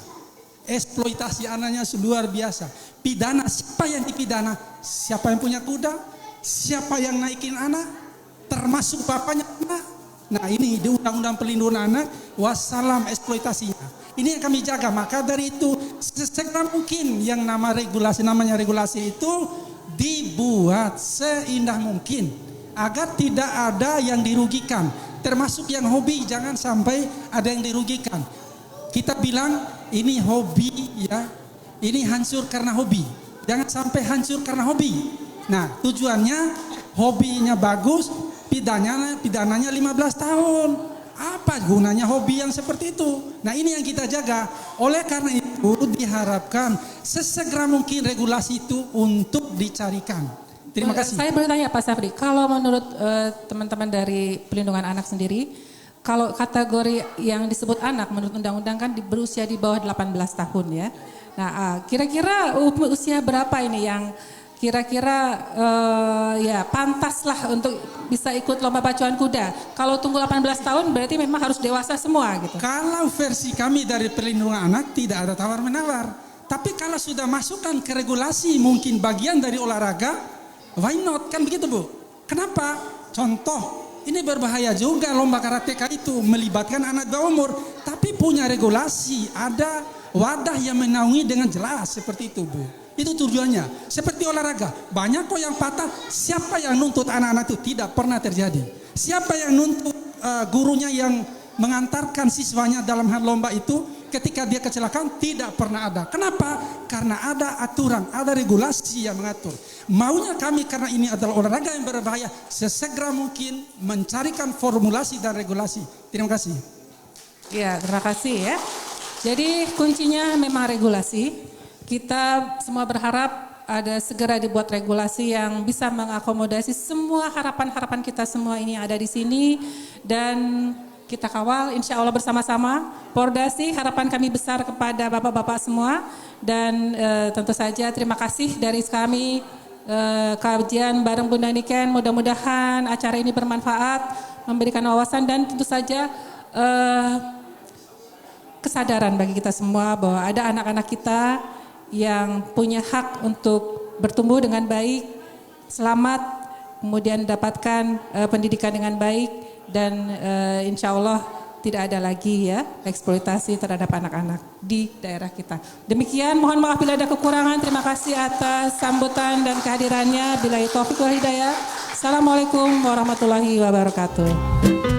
Eksploitasi anaknya luar biasa. Pidana, siapa yang dipidana? Siapa yang punya kuda? Siapa yang naikin anak? Termasuk bapaknya anak? Nah ini di Undang-Undang Perlindungan Anak, wassalam eksploitasinya. Ini yang kami jaga, maka dari itu sesegera mungkin yang namanya regulasi itu dibuat seindah mungkin agar tidak ada yang dirugikan, termasuk yang hobi, jangan sampai ada yang dirugikan. Kita bilang ini hobi ya, ini hancur karena hobi, jangan sampai hancur karena hobi. Nah tujuannya hobinya bagus, pidananya 15 tahun. Apa gunanya hobi yang seperti itu? Nah ini yang kita jaga. Oleh karena itu diharapkan sesegera mungkin regulasi itu untuk dicarikan. Terima kasih. Saya boleh tanya Pak Safri, kalau menurut teman-teman dari Pelindungan Anak sendiri, kalau kategori yang disebut anak menurut undang-undang kan berusia di bawah 18 tahun ya. Nah kira-kira usia berapa ini yang kira-kira ya pantas lah untuk bisa ikut lomba pacuan kuda. Kalau tunggu 18 tahun berarti memang harus dewasa semua gitu. Kalau versi kami dari Perlindungan Anak tidak ada tawar-menawar. Tapi kalau sudah masukkan ke regulasi mungkin bagian dari olahraga, why not? Kan begitu Bu. Kenapa? Contoh, ini berbahaya juga lomba karateka itu melibatkan anak bawah umur. Tapi punya regulasi, ada wadah yang menaungi dengan jelas seperti itu Bu. Itu tujuannya. Seperti olahraga, banyak kok yang patah. Siapa yang nuntut anak-anak itu? Tidak pernah terjadi. Siapa yang nuntut gurunya yang mengantarkan siswanya dalam hal lomba itu ketika dia kecelakaan? Tidak pernah ada. Kenapa? Karena ada aturan, ada regulasi yang mengatur. Maunya kami karena ini adalah olahraga yang berbahaya, sesegera mungkin mencarikan formulasi dan regulasi. Terima kasih. Ya, terima kasih ya. Jadi kuncinya memang regulasi. Kita semua berharap ada segera dibuat regulasi yang bisa mengakomodasi semua harapan-harapan kita semua ini ada di sini dan kita kawal insya Allah bersama-sama. Pordasi harapan kami besar kepada bapak-bapak semua dan tentu saja terima kasih dari kami kajian bareng Bunda Niken. Mudah-mudahan acara ini bermanfaat, memberikan wawasan dan tentu saja kesadaran bagi kita semua bahwa ada anak-anak kita yang punya hak untuk bertumbuh dengan baik, selamat, kemudian mendapatkan pendidikan dengan baik dan insya Allah tidak ada lagi ya eksploitasi terhadap anak-anak di daerah kita. Demikian, mohon maaf bila ada kekurangan. Terima kasih atas sambutan dan kehadirannya. Billahi taufiq wal hidayah. Assalamualaikum warahmatullahi wabarakatuh.